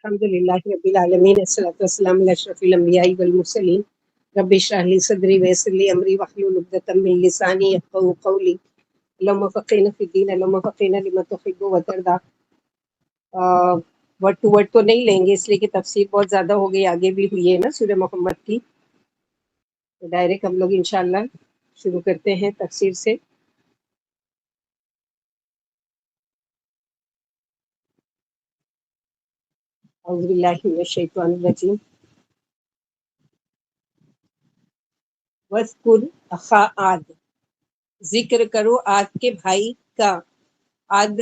الحمد للہ رب العالمین والصلاۃ والسلام علی اشرف الانبیاء والمرسلین رب اشرح لی صدری ویسر لی امری واحلل عقدۃ من لسانی یفقهوا قولی اللهم فقہنا فی الدین اللهم فقہنا لما تحب وترضى۔ ورڈ ٹو ورڈ تو نہیں لیں گے اس لیے کہ تفسیر بہت زیادہ ہو گئی، آگے بھی ہوئی ہے نا سورہ محمد کی، تو ڈائریکٹ ہم لوگ انشاءاللہ شروع کرتے ہیں تفسیر سے۔ اعوذ باللہ من الشیطان الرجیم۔ وَاذْكُرْ أَخَا عَادٍ، ذکر کرو عاد کے بھائی کا۔ عاد،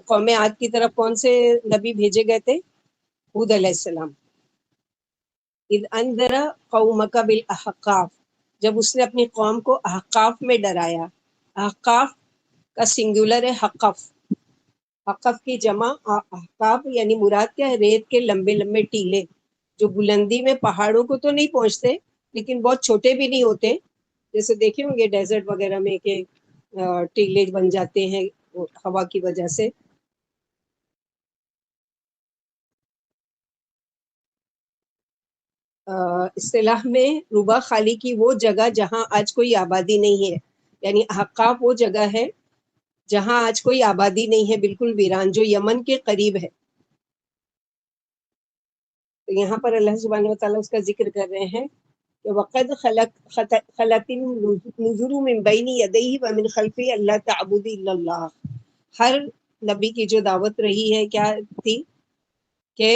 قوم عاد کی طرف کون سے نبی بھیجے گئے تھے؟ ہود علیہ السلام۔ اذ انذر قومک بالاحقاف، جب اس نے اپنی قوم کو احقاف میں ڈرایا۔ احقاف کا سنگولر ہے حقف، حقف کی جمع احقاف، یعنی مراد کیا ہے؟ ریت کے لمبے لمبے ٹیلے جو بلندی میں پہاڑوں کو تو نہیں پہنچتے لیکن بہت چھوٹے بھی نہیں ہوتے، جیسے دیکھے ہوں گے ڈیزرٹ وغیرہ میں کہ ٹیلے بن جاتے ہیں ہوا کی وجہ سے۔ اصطلاح میں ربا خالی کی وہ جگہ جہاں آج کوئی آبادی نہیں ہے، یعنی احقاف وہ جگہ ہے جہاں آج کوئی آبادی نہیں ہے، بالکل ویران، جو یمن کے قریب ہے۔ تو یہاں پر اللہ سبحانہ و تعالیٰ اس کا ذکر کر رہے ہیں کہ وقد خلت النذر من بین یدیہ ومن خلفہ اللہ تعبدوا الا اللہ۔ ہر نبی کی جو دعوت رہی ہے کیا تھی کہ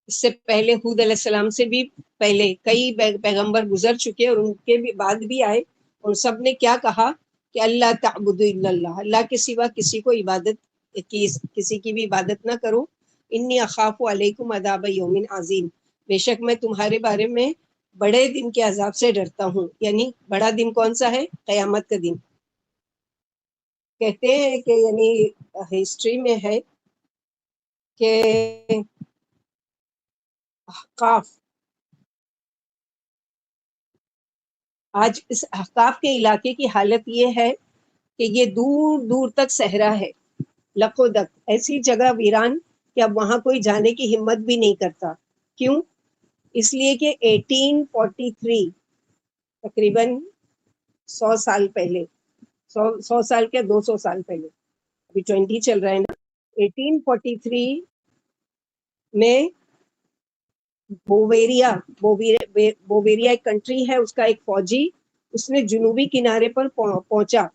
اس سے پہلے ہود علیہ السلام سے بھی پہلے کئی پیغمبر گزر چکے اور ان کے بھی بعد بھی آئے، اور سب نے کیا کہا کہ اللہ تعبدوا الا اللہ، اللہ کے سوا کسی کو عبادت کی، کسی کی بھی عبادت نہ کرو۔ انی اخاف علیکم عذاب یوم عظیم، بے شک میں تمہارے بارے میں بڑے دن کے عذاب سے ڈرتا ہوں۔ یعنی بڑا دن کون سا ہے؟ قیامت کا دن۔ کہتے ہیں کہ یعنی ہسٹری میں ہے کہ احقاف، آج اس احقاف کے علاقے کی حالت یہ ہے کہ یہ دور دور تک صحرا ہے، لقودک، ایسی جگہ ویران کہ اب وہاں کوئی جانے کی ہمت بھی نہیں کرتا۔ کیوں؟ اس لیے کہ 1843، تقریباً 100 سال پہلے، 100 سال کیا 200 سال پہلے، ابھی 20 چل رہا ہے نا، 1843 میں بویریا ایک کنٹری ہے، اس کا ایک فوجی، اس نے جنوبی کنارے پر پہنچا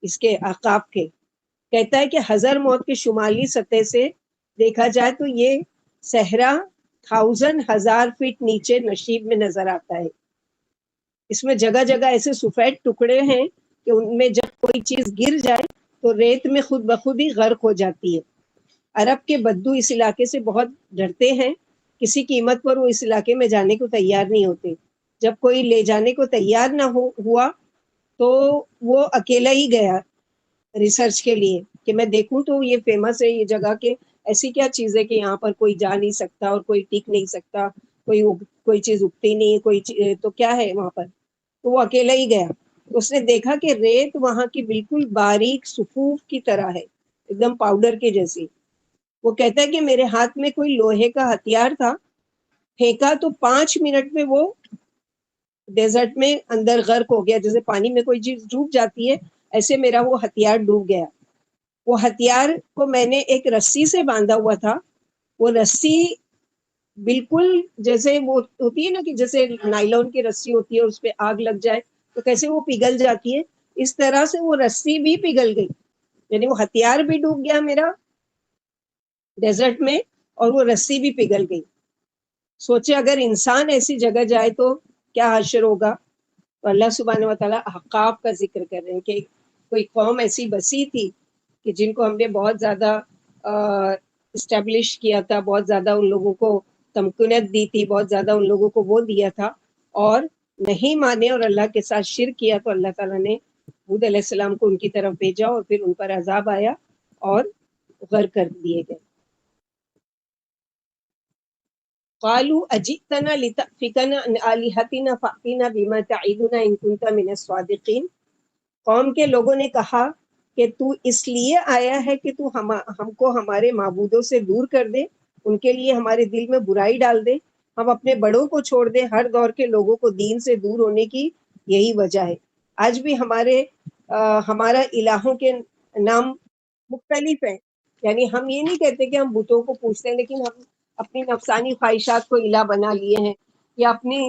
اس کے احقاف کے، کہتا ہے کہ حضر موت کے شمالی سطح سے دیکھا جائے تو یہ صحرا 1000 فٹ نیچے نشیب میں نظر آتا ہے۔ اس میں جگہ جگہ ایسے سفید ٹکڑے ہیں کہ ان میں جب کوئی چیز گر جائے تو ریت میں خود بخود ہی غرق ہو جاتی ہے۔ عرب کے بدو اس علاقے سے بہت ڈرتے ہیں، کسی قیمت پر وہ اس علاقے میں جانے کو تیار نہیں ہوتے۔ جب کوئی لے جانے کو تیار نہ ہوا تو وہ اکیلا ہی گیا ریسرچ کے لیے کہ میں دیکھوں تو یہ فیمس ہے یہ جگہ، کہ ایسی کیا چیز ہے کہ یہاں پر کوئی جا نہیں سکتا اور کوئی ٹک نہیں سکتا، کوئی چیز اگتی نہیں، تو کیا ہے وہاں پر؟ تو وہ اکیلا ہی گیا۔ اس نے دیکھا کہ ریت وہاں کی بالکل باریک صفوف کی طرح ہے، ایک دم پاؤڈر کے جیسی۔ وہ کہتا ہے کہ میرے ہاتھ میں کوئی لوہے کا ہتھیار تھا، پھینکا تو 5 منٹ میں وہ ڈیزرٹ میں اندر غرق ہو گیا، جیسے پانی میں کوئی چیز ڈوب جاتی ہے ایسے میرا وہ ہتھیار ڈوب گیا۔ وہ ہتھیار کو میں نے ایک رسی سے باندھا ہوا تھا، وہ رسی بالکل جیسے وہ ہوتی ہے نا کہ جیسے نائلون کی رسی ہوتی ہے اس پہ آگ لگ جائے تو کیسے وہ پگھل جاتی ہے، اس طرح سے وہ رسی بھی پگھل گئی، یعنی وہ ہتھیار بھی ڈوب گیا میرا ڈیزرٹ میں اور وہ رسی بھی پگھل گئی۔ سوچے اگر انسان ایسی جگہ جائے تو کیا حشر ہوگا۔ تو اللہ سبحانہ و تعالیٰ احقاف کا ذکر کر رہے ہیں کہ کوئی قوم ایسی بسی تھی کہ جن کو ہم نے بہت زیادہ اسٹیبلش کیا تھا، بہت زیادہ ان لوگوں کو تمکنت دی تھی، بہت زیادہ ان لوگوں کو وہ دیا تھا، اور نہیں مانے اور اللہ کے ساتھ شرک کیا تو اللہ تعالیٰ نے ہود علیہ السلام کو ان کی طرف بھیجا اور پھر ان پر عذاب آیا اور غرق کر دیے گئے۔ قالوا اجئتنا لتأفکنا عن آلہتنا فأتنا بما تعدنا ان کنت من الصادقین۔ قوم کے لوگوں نے کہا کہ تو اس لیے آیا ہے کہ تو ہم کو ہمارے معبودوں سے دور کر دے، ان کے لیے ہمارے دل میں برائی ڈال دے، ہم اپنے بڑوں کو چھوڑ دیں۔ ہر دور کے لوگوں کو دین سے دور ہونے کی یہی وجہ ہے۔ آج بھی ہمارا الہوں کے نام مختلف ہیں، یعنی ہم یہ نہیں کہتے کہ ہم بتوں کو پوچھتے ہیں، لیکن ہم اپنی نفسانی خواہشات کو الہ بنا لیے ہیں، یا اپنی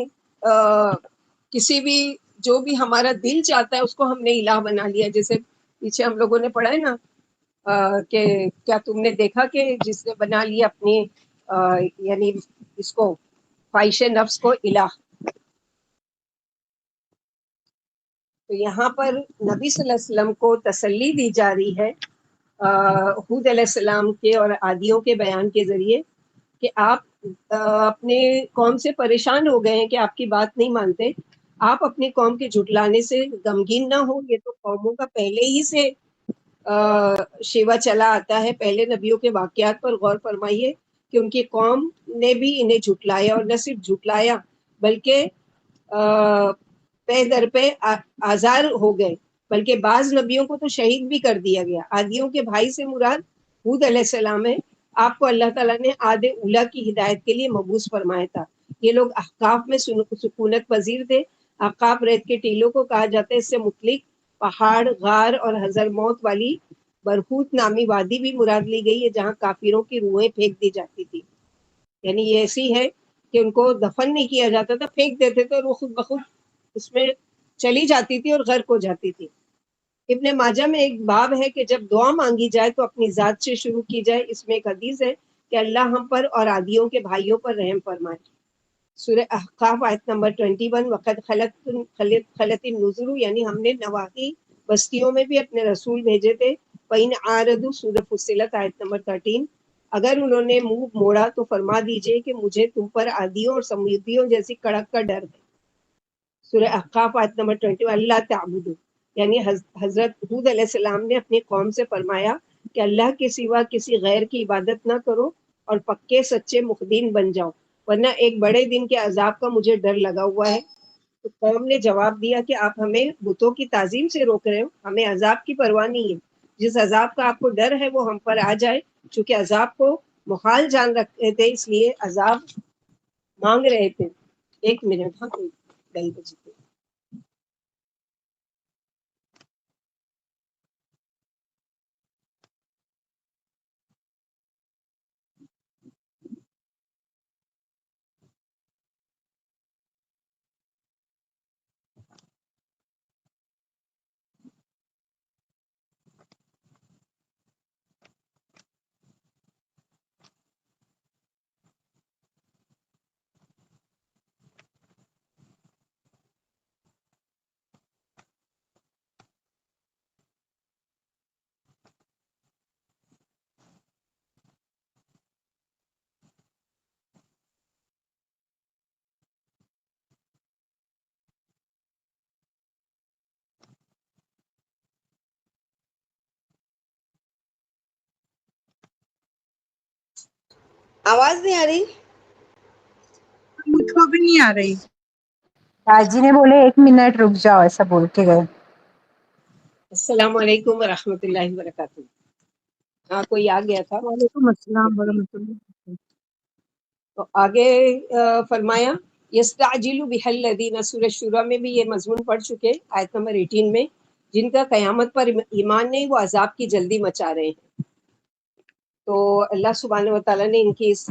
کسی بھی جو بھی ہمارا دل چاہتا ہے اس کو ہم نے الہ بنا لیا۔ جیسے پیچھے ہم لوگوں نے پڑھا ہے نا کہ کیا تم نے دیکھا کہ جس نے بنا لیا اپنی یعنی اس کو خواہش نفس کو الہ۔ تو یہاں پر نبی صلی اللہ علیہ وسلم کو تسلی دی جا رہی ہے ہود علیہ السلام کے اور عادیوں کے بیان کے ذریعے کہ آپ اپنے قوم سے پریشان ہو گئے ہیں کہ آپ کی بات نہیں مانتے، آپ اپنی قوم کے جھٹلانے سے غمگین نہ ہو۔ یہ تو قوموں کا پہلے ہی سے شیوا چلا آتا ہے۔ پہلے نبیوں کے واقعات پر غور فرمائیے کہ ان کی قوم نے بھی انہیں جھٹلایا، اور نہ صرف جھٹلایا بلکہ پہ در پہ آزار ہو گئے، بلکہ بعض نبیوں کو تو شہید بھی کر دیا گیا۔ عادیوں کے بھائی سے مراد ہود علیہ السلام ہے۔ آپ کو اللہ تعالیٰ نے عاد اولا کی ہدایت کے لیے مبعوث فرمایا تھا۔ یہ لوگ احقاف میں سکونت پذیر تھے۔ احقاف ریت کے ٹیلوں کو کہا جاتا ہے، اس سے مطلق پہاڑ، غار اور حضر موت والی برہوت نامی وادی بھی مراد لی گئی ہے، جہاں کافروں کی روحیں پھینک دی جاتی تھی۔ یعنی یہ ایسی ہے کہ ان کو دفن نہیں کیا جاتا تھا، پھینک دیتے تھے اور وہ خود بخود اس میں چلی جاتی تھی اور غرق ہو جاتی تھی۔ ابن ماجہ میں ایک باب ہے کہ جب دعا مانگی جائے تو اپنی ذات سے شروع کی جائے۔ اس میں ایک حدیث ہے کہ اللہ ہم پر اور عادیوں کے بھائیوں پر رحم فرمائے۔ سورہ احقاف آیت نمبر 21، وقد خلت النذر، یعنی ہم نے نواحی بستیوں میں بھی اپنے رسول بھیجے تھے۔ فَإِنْ عَارَضُوا، سورہ فصلت آیت نمبر 13، اگر انہوں نے منہ موڑا تو فرما دیجئے کہ مجھے تم پر عادیوں اور سمودیوں جیسی کڑک کا ڈر ہے۔ سورہ احقاف آیت نمبر 21، اللہ تعبدوا، یعنی حضرت حود علیہ السلام نے اپنی قوم سے فرمایا کہ اللہ کے سوا کسی غیر کی عبادت نہ کرو اور پکے سچے مخبین بن جاؤ، ورنہ ایک بڑے دن کے عذاب کا مجھے ڈر لگا ہوا ہے۔ تو قوم نے جواب دیا کہ آپ ہمیں بتوں کی تعظیم سے روک رہے ہو، ہمیں عذاب کی پرواہ نہیں ہے، جس عذاب کا آپ کو ڈر ہے وہ ہم پر آ جائے۔ چونکہ عذاب کو محال جان رکھتے تھے اس لیے عذاب مانگ رہے تھے۔ ایک منٹ، ہاں کوئی بیل بجی تھی۔ آواز نہیں آ رہی؟ مجھ کو بھی نہیں آ رہی۔ جی نے بولے 1 منٹ رک جاؤ، ایسا بول کے گئے۔ السلام علیکم ورحمۃ اللہ وبرکاتہ۔ ہاں کوئی آ گیا تھا وعلیکم السلام ورحمۃ اللہ۔ تو آگے فرمایا یستعجل بها الذین، سورہ شورى میں بھی یہ مضمون پڑھ چکے، آیت نمبر 18 میں، جن کا قیامت پر ایمان نہیں وہ عذاب کی جلدی مچا رہے ہیں۔ تو اللہ سبحانہ وتعالیٰ نے ان کی اس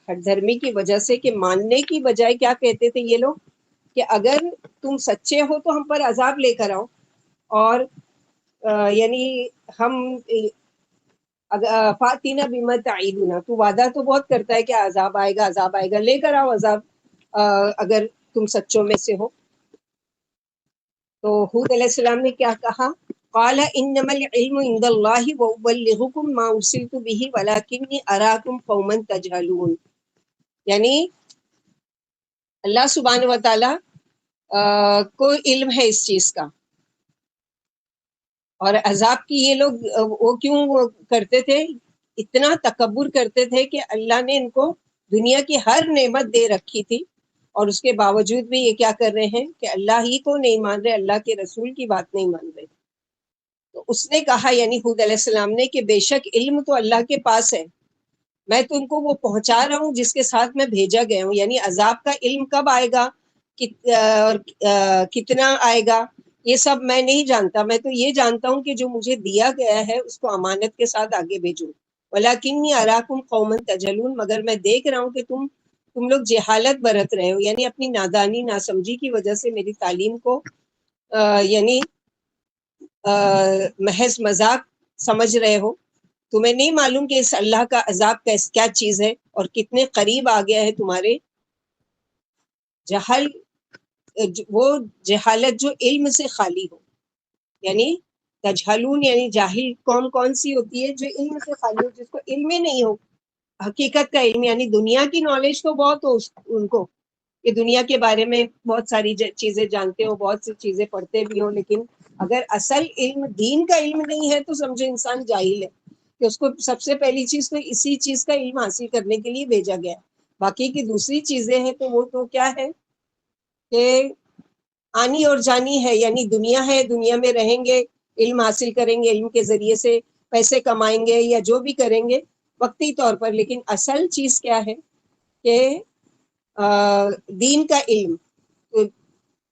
ہٹ دھرمی کی وجہ سے کہ ماننے کی بجائے کیا کہتے تھے یہ لوگ کہ اگر تم سچے ہو تو ہم پر عذاب لے کر آؤ، اور یعنی ہم فاتینہ بما تعیدنا، تو وعدہ تو بہت کرتا ہے کہ عذاب آئے گا عذاب آئے گا، لے کر آؤ عذاب اگر تم سچوں میں سے ہو۔ تو حود علیہ السلام نے کیا کہا؟ قال انما العلم عند اللہ وابلغکم ما ارسلت به ولکنی اراکم قوما تجہلون، یعنی اللہ سبحانہ وتعالی کو علم ہے اس چیز کا، اور عذاب کی یہ لوگ وہ کیوں کرتے تھے، اتنا تکبر کرتے تھے کہ اللہ نے ان کو دنیا کی ہر نعمت دے رکھی تھی، اور اس کے باوجود بھی یہ کیا کر رہے ہیں کہ اللہ ہی کو نہیں مان رہے، اللہ کے رسول کی بات نہیں مان رہے۔ تو اس نے کہا یعنی ہود علیہ السلام نے کہ بے شک علم تو اللہ کے پاس ہے، میں تم کو وہ پہنچا رہا ہوں جس کے ساتھ میں بھیجا گیا ہوں، یعنی عذاب کا علم کب آئے گا اور کتنا آئے گا یہ سب میں نہیں جانتا، میں تو یہ جانتا ہوں کہ جو مجھے دیا گیا ہے اس کو امانت کے ساتھ آگے بھیجوں۔ وَلَكِنِّي أَرَاكُمْ قَوْمًا تَجْهَلُونَ، مگر میں دیکھ رہا ہوں کہ تم لوگ جہالت برت رہے ہو، یعنی اپنی نادانی ناسمجھی کی وجہ سے میری تعلیم کو یعنی محض مذاق سمجھ رہے ہو۔ تمہیں نہیں معلوم کہ اس اللہ کا عذاب کیا چیز ہے اور کتنے قریب آ گیا ہے تمہارے۔ جہل وہ جہالت جو علم سے خالی ہو، یعنی تجہلون یعنی جاہل قوم کون سی ہوتی ہے؟ جو علم سے خالی ہو، جس کو علم ہی نہیں ہو، حقیقت کا علم، یعنی دنیا کی نالج تو بہت ہو ان کو، کہ دنیا کے بارے میں بہت ساری چیزیں جانتے ہو، بہت سی چیزیں پڑھتے بھی ہو، لیکن اگر اصل علم دین کا علم نہیں ہے تو سمجھے انسان جاہل ہے، کہ اس کو سب سے پہلی چیز تو اسی چیز کا علم حاصل کرنے کے لیے بھیجا گیا ہے۔ باقی کی دوسری چیزیں ہیں تو وہ تو کیا ہے کہ آنی اور جانی ہے، یعنی دنیا ہے، دنیا میں رہیں گے، علم حاصل کریں گے، علم کے ذریعے سے پیسے کمائیں گے یا جو بھی کریں گے وقتی طور پر، لیکن اصل چیز کیا ہے کہ دین کا علم۔ تو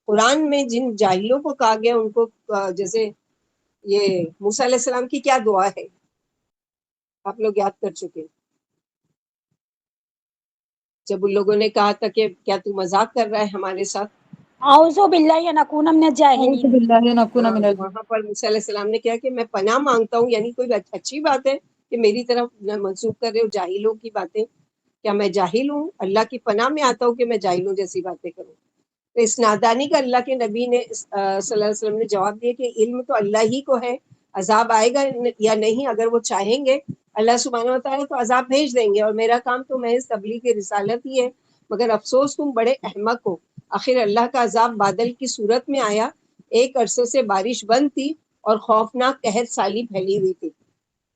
قرآن میں جن جاہلوں کو کہا گیا ان کو جیسے یہ موسیٰ علیہ السلام کی کیا دعا ہے آپ لوگ یاد کر چکے، جب ان لوگوں نے کہا تھا کہ کیا تو مذاق کر رہا ہے ہمارے ساتھ، اعوذ باللہ ان اکون من اعوذ الجاہلین۔ باللہ نکون من وہاں پر موسیٰ علیہ السلام نے کیا کہ میں پناہ مانگتا ہوں، یعنی کوئی اچھی بات ہے کہ میری طرف منسوخ کر رہے ہو جاہلوں کی باتیں، کیا میں جاہل ہوں؟ اللہ کی پناہ میں آتا ہوں کہ میں جاہلوں جیسی باتیں کروں۔ تو اس نادانی کا اللہ کے نبی نے صلی اللہ علیہ وسلم نے جواب دیا کہ علم تو اللہ ہی کو ہے، عذاب آئے گا یا نہیں اگر وہ چاہیں گے اللہ سبحانہ و تعالیٰ تو عذاب بھیج دیں گے، اور میرا کام تو محض تبلیغ رسالت ہی ہے، مگر افسوس تم بڑے احمق ہو۔ آخر اللہ کا عذاب بادل کی صورت میں آیا، ایک عرصے سے بارش بند تھی اور خوفناک قحط سالی پھیلی ہوئی تھی،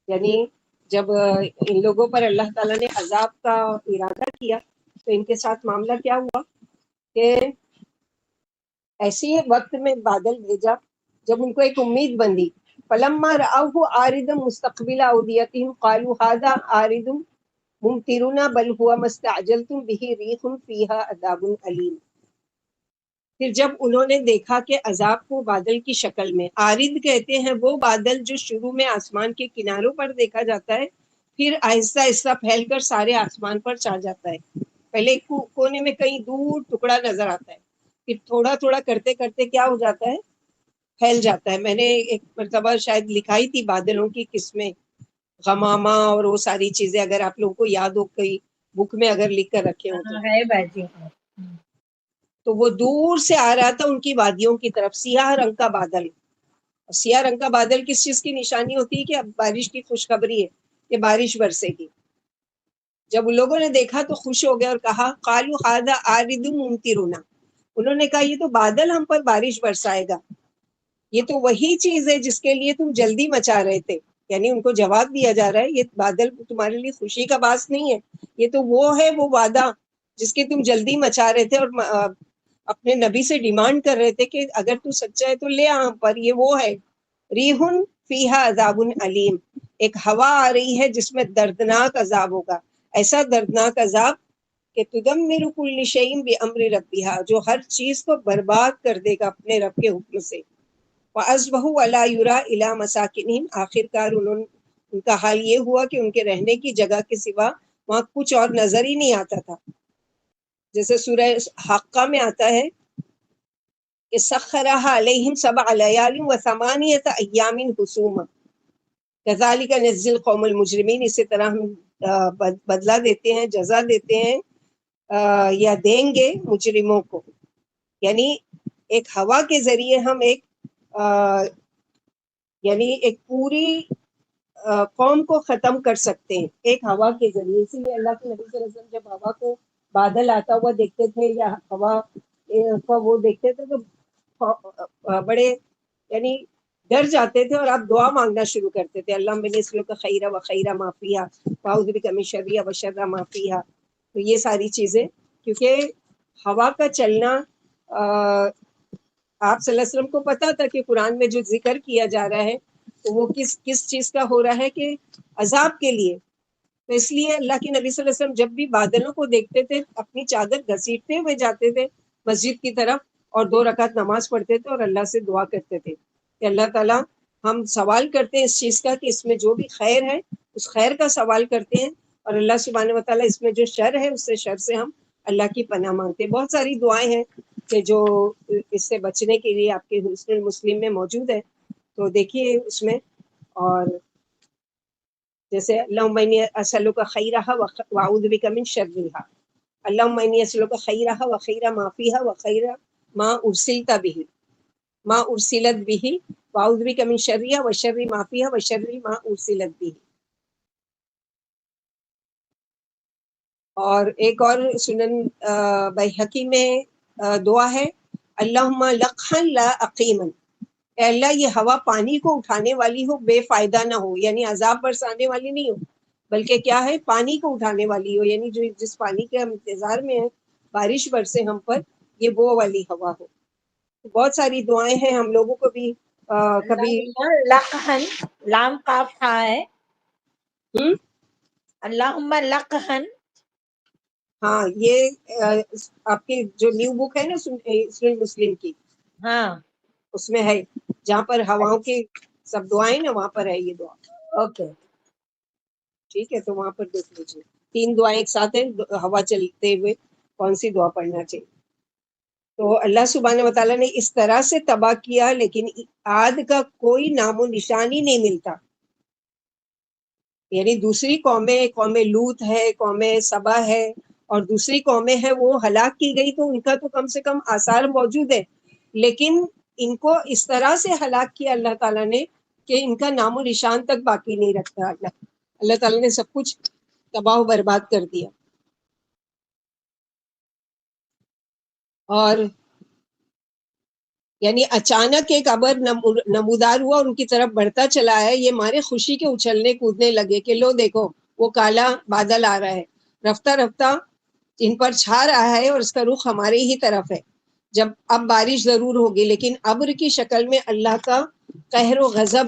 یعنی جب ان لوگوں پر اللہ تعالیٰ نے عذاب کا ارادہ کیا تو ان کے ساتھ معاملہ کیا ہوا کہ ایسی وقت میں بادل بھیجا جب ان کو ایک امید بندھی، فلما رأوه عارضا مستقبل اوديتهم قالوا هذا عارض ممطرنا بل هو ما استعجلتم به ريح فيها عذاب أليم۔ پھر جب انہوں نے دیکھا کہ عذاب کو بادل کی شکل میں، عارض کہتے ہیں وہ بادل جو شروع میں آسمان کے کناروں پر دیکھا جاتا ہے پھر آہستہ آہستہ پھیل کر سارے آسمان پر چھا جاتا ہے، پہلے کونے میں کہیں دور ٹکڑا نظر آتا ہے، پھر تھوڑا تھوڑا کرتے کرتے کیا ہو جاتا ہے؟ پھیل جاتا ہے۔ میں نے ایک مرتبہ شاید لکھائی تھی بادلوں کی قسمیں، غمامہ اور وہ ساری چیزیں، اگر آپ لوگوں کو یاد ہو کوئی بک میں اگر لکھ کر رکھے ہو تو، ہے باجی۔ تو وہ دور سے آ رہا تھا ان کی وادیوں کی طرف سیاہ رنگ کا بادل۔ سیاہ رنگ کا بادل کس چیز کی نشانی ہوتی ہے؟ کہ اب بارش کی خوشخبری ہے کہ بارش برسے گی۔ جب ان لوگوں نے دیکھا تو خوش ہو گئے اور کہا قالوا ھذا عارض ممطرنا، انہوں نے کہا یہ تو بادل ہم پر بارش برسائے گا، یہ تو وہی چیز ہے جس کے لیے تم جلدی مچا رہے تھے، یعنی ان کو جواب دیا جا رہا ہے یہ بادل تمہارے لیے خوشی کا باعث نہیں ہے، یہ تو وہ ہے وہ وعدہ جس کی تم جلدی مچا رہے تھے اور اپنے نبی سے ڈیمانڈ کر رہے تھے کہ اگر تو سچا ہے تو لے آ ہم پر، یہ وہ ہے ریحن فیہا عذاب علیم، ایک ہوا آ رہی ہے جس میں دردناک عذاب ہوگا، ایسا دردناک عذاب کہ تدمر کل شیء بامر ربھا، جو ہر چیز کو برباد کر دے گا اپنے رب کے حکم سے۔ وَأَصْبَحُوا وَلَا يُرَىٰ إِلَىٰ مَسَاكِنِهِمْ، آخر کار ان کا حال یہ ہوا کہ ان کے رہنے کی جگہ کے سوا وہاں کچھ اور نظر ہی نہیں آتا تھا۔ جیسے سورہ حقہ میں آتا ہے کہ سخرها علیہم 7 لیال و8 ایام حسوما کذالک نجزی القوم المجرمین، اسی طرح ہم بدلہ دیتے ہیں، جزا دیتے ہیں یا دیں گے مجرموں کو، یعنی ایک ہوا کے ذریعے ہم یعنی ایک پوری قوم کو ختم کر سکتے ہیں ایک ہوا کے ذریعے۔ اسی لیے اللہ کے نبی صلی اللہ علیہ وسلم جب ہوا کو بادل آتا ہوا دیکھتے تھے یا ہوا کا وہ دیکھتے تھے تو بڑے یعنی ڈر جاتے تھے اور آپ دعا مانگنا شروع کرتے تھے، اللہم انی اسألک خیر و خیر ما فیہا واعوذ بک من شر و شر ما فیہا۔ تو یہ ساری چیزیں، کیونکہ ہوا کا چلنا آپ صلی اللہ علیہ وسلم کو پتا تھا کہ قرآن میں جو ذکر کیا جا رہا ہے تو وہ کس چیز کا ہو رہا ہے کہ عذاب کے لیے. تو اس لیے اللہ کے نبی صلی اللہ علیہ وسلم جب بھی بادلوں کو دیکھتے تھے اپنی چادر گھسیٹتے ہوئے جاتے تھے مسجد کی طرف اور 2 رکعت نماز پڑھتے تھے اور اللہ سے دعا کرتے تھے کہ اللہ تعالیٰ ہم سوال کرتے ہیں اس چیز کا کہ اس میں جو بھی خیر ہے اس خیر کا سوال کرتے ہیں، اور اللہ سبحانہ و تعالیٰ اس میں جو شر ہے اس سے شر سے ہم اللہ کی پناہ مانگتے ہیں. بہت ساری دعائیں ہیں کہ جو اس سے بچنے کے لیے آپ کے حسن المسلم میں موجود ہے، تو دیکھیے اس میں. اور جیسے اللہم انی اسألک خیرہا واعوذ بک من شرہا، اللہم انی اسألک خیرہا وخیر ما فیہا وخیر ما ارسلت بہ ما ارسلت بہ واعوذ بک من شرہا وشر ما فیہا وشر ما ارسلت بہ. اور ایک اور سنن بیہقی میں دعا ہے، اللہم لقحا لا عقیما، اے اللہ یہ ہوا پانی کو اٹھانے والی ہو، بے فائدہ نہ ہو، یعنی عذاب برسانے والی نہیں ہو، بلکہ کیا ہے پانی کو اٹھانے والی ہو، یعنی جو جس پانی کے ہم انتظار میں ہیں بارش برسے ہم پر، یہ وہ والی ہوا ہو. بہت ساری دعائیں ہیں ہم لوگوں کو بھی کبھی لقحن لام قاف ہا ہے، ہم؟ اللہم لقحن. ہاں یہ آپ کی جو نیو بک ہے نا سنن مسلم کی، ہاں اس میں ہے جہاں پر ہواؤں کی سب دعائیں نا وہاں پر ہے یہ دعا. اوکے. ٹھیک ہے، تو وہاں پر دیکھ لیجیے 3 دعائیں ایک ساتھ ہیں ہوا چلتے ہوئے کون سی دعا پڑھنا چاہیے. تو اللہ سبحانہ و تعالیٰ نے اس طرح سے تباہ کیا لیکن عاد کا کوئی نام و نشان ہی نہیں ملتا. یعنی دوسری قومیں، قوم لوط ہے، قوم سبا ہے اور دوسری قومیں ہیں وہ ہلاک کی گئی تو ان کا تو کم سے کم آثار موجود ہے، لیکن ان کو اس طرح سے ہلاک کیا اللہ تعالیٰ نے کہ ان کا نام و نشان تک باقی نہیں رکھتا. اللہ تعالیٰ نے سب کچھ تباہ و برباد کر دیا. اور یعنی اچانک ایک ابر نمودار ہوا اور ان کی طرف بڑھتا چلا ہے، یہ مارے خوشی کے اچھلنے کودنے لگے کہ لو دیکھو وہ کالا بادل آ رہا ہے، رفتہ رفتہ ان پر چھا رہا ہے اور اس کا رخ ہمارے ہی طرف ہے. جب اب بارش ضرور ہوگی، لیکن ابر کی شکل میں اللہ کا قہر و غضب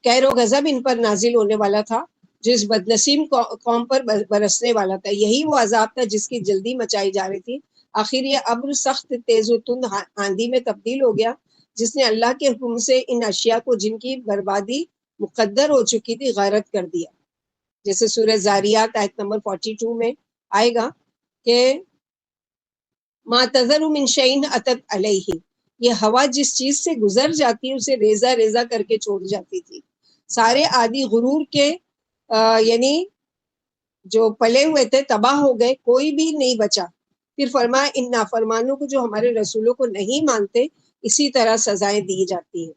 قہر و غضب ان پر نازل ہونے والا تھا جو اس بدنسیم قوم پر برسنے والا تھا. یہی وہ عذاب تھا جس کی جلدی مچائی جا رہی تھی. آخر یہ ابر سخت تیز و تند آندھی میں تبدیل ہو گیا جس نے اللہ کے حکم سے ان اشیاء کو جن کی بربادی مقدر ہو چکی تھی غارت کر دیا. جیسے سورہ زاریات آیت نمبر 42 میں آئے گا کہ ما تذر من شیء اتت علیہ، یہ ہوا جس چیز سے گزر جاتی اسے ریزہ ریزہ کر کے چھوڑ جاتی تھی. سارے عادی غرور کے یعنی جو پلے ہوئے تھے تباہ ہو گئے، کوئی بھی نہیں بچا. پھر فرمایا ان نافرمانوں کو جو ہمارے رسولوں کو نہیں مانتے اسی طرح سزائیں دی جاتی ہیں.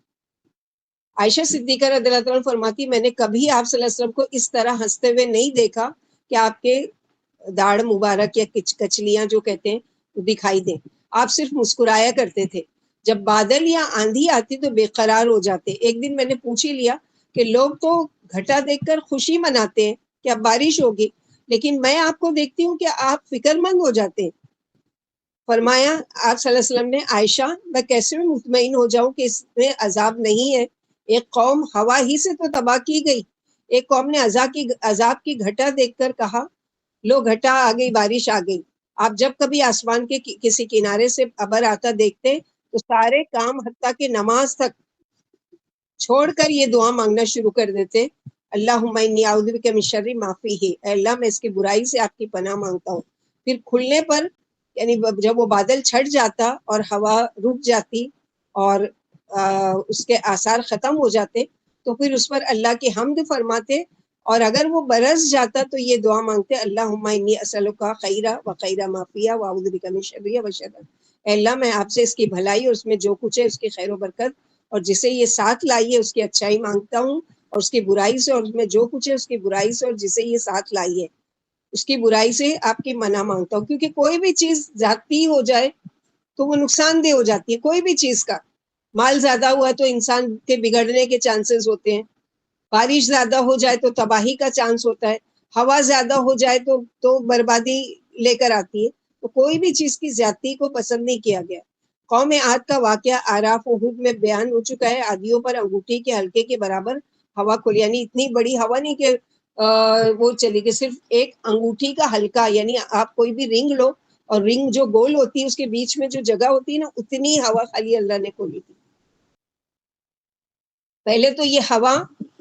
عائشہ صدیقہ رضی اللہ عنہ فرماتی میں نے کبھی آپ صلی اللہ علیہ وسلم کو اس طرح ہنستے ہوئے نہیں دیکھا کہ آپ کے داڑھ مبارک یا کچلیاں جو کہتے ہیں دکھائی دیں. آپ صرف مسکرایا کرتے تھے. جب بادل یا آندھی آتی تو بے قرار ہو جاتے. ایک دن میں نے پوچھ ہی لیا کہ لوگ تو گھٹا دیکھ کر خوشی مناتے ہیں کہ اب بارش ہوگی، لیکن میں آپ کو دیکھتی ہوں کہ آپ فکر مند ہو جاتے ہیں. فرمایا آپ صلی اللہ علیہ وسلم نے عائشہ میں کیسے مطمئن ہو جاؤں کہ اس میں عذاب نہیں ہے؟ ایک قوم ہوا ہی سے تو تباہ کی گئی. ایک قوم نے عذاب کی گھٹا دیکھ کر کہا لو گھٹا آ گئی، بارش آ گئی. آپ جب کبھی آسمان کے کسی کنارے سے ابر آتا دیکھتے تو سارے کام حتیٰ کہ نماز تک چھوڑ کر یہ دعا مانگنا شروع کر دیتے، اللہم انی اعوذ بک من شر ما فیہ، اے اللہ میں اس کی برائی سے آپ کی پناہ مانگتا ہوں. پھر کھلنے پر یعنی جب وہ بادل چھٹ جاتا اور ہوا رک جاتی اور اس کے آثار ختم ہو جاتے تو پھر اس پر اللہ کی حمد فرماتے، اور اگر وہ برس جاتا تو یہ دعا مانگتے اللہم انی اسألک خیرہ و خیر ما فیہ واعوذ بک من شرہ و شر، اے اللہ میں آپ سے اس کی بھلائی اور اس میں جو کچھ ہے اس کی خیر و برکت اور جسے یہ ساتھ لائی ہے اس کی اچھائی مانگتا ہوں، اور اس کی برائی سے اور اس میں جو کچھ ہے اس کی برائی سے اور جسے یہ ساتھ لائی ہے اس کی برائی سے آپ کی منع مانگتا ہوں. کیونکہ کوئی بھی چیز ذاتی ہو جائے تو وہ نقصان دہ ہو جاتی ہے. کوئی بھی چیز کا مال زیادہ ہوا تو انسان کے بگڑنے کے چانسز ہوتے ہیں، بارش زیادہ ہو جائے تو تباہی کا چانس ہوتا ہے، ہوا زیادہ ہو جائے تو بربادی لے کر آتی ہے. تو کوئی بھی چیز کی زیادتی کو پسند نہیں کیا گیا. قوم عاد کا واقعہ آراف و ہود میں بیان ہو چکا ہے. عادیوں پر انگوٹھی کے حلقے کے برابر ہوا کھلی، یعنی اتنی بڑی ہوا نہیں کہ وہ چلی گئی، صرف ایک انگوٹھی کا حلقہ، یعنی آپ کوئی بھی رنگ لو اور رنگ جو گول ہوتی ہے اس کے بیچ میں جو جگہ ہوتی ہے نا، اتنی ہوا خالی اللہ نے کھولی تھی. پہلے تو یہ ہوا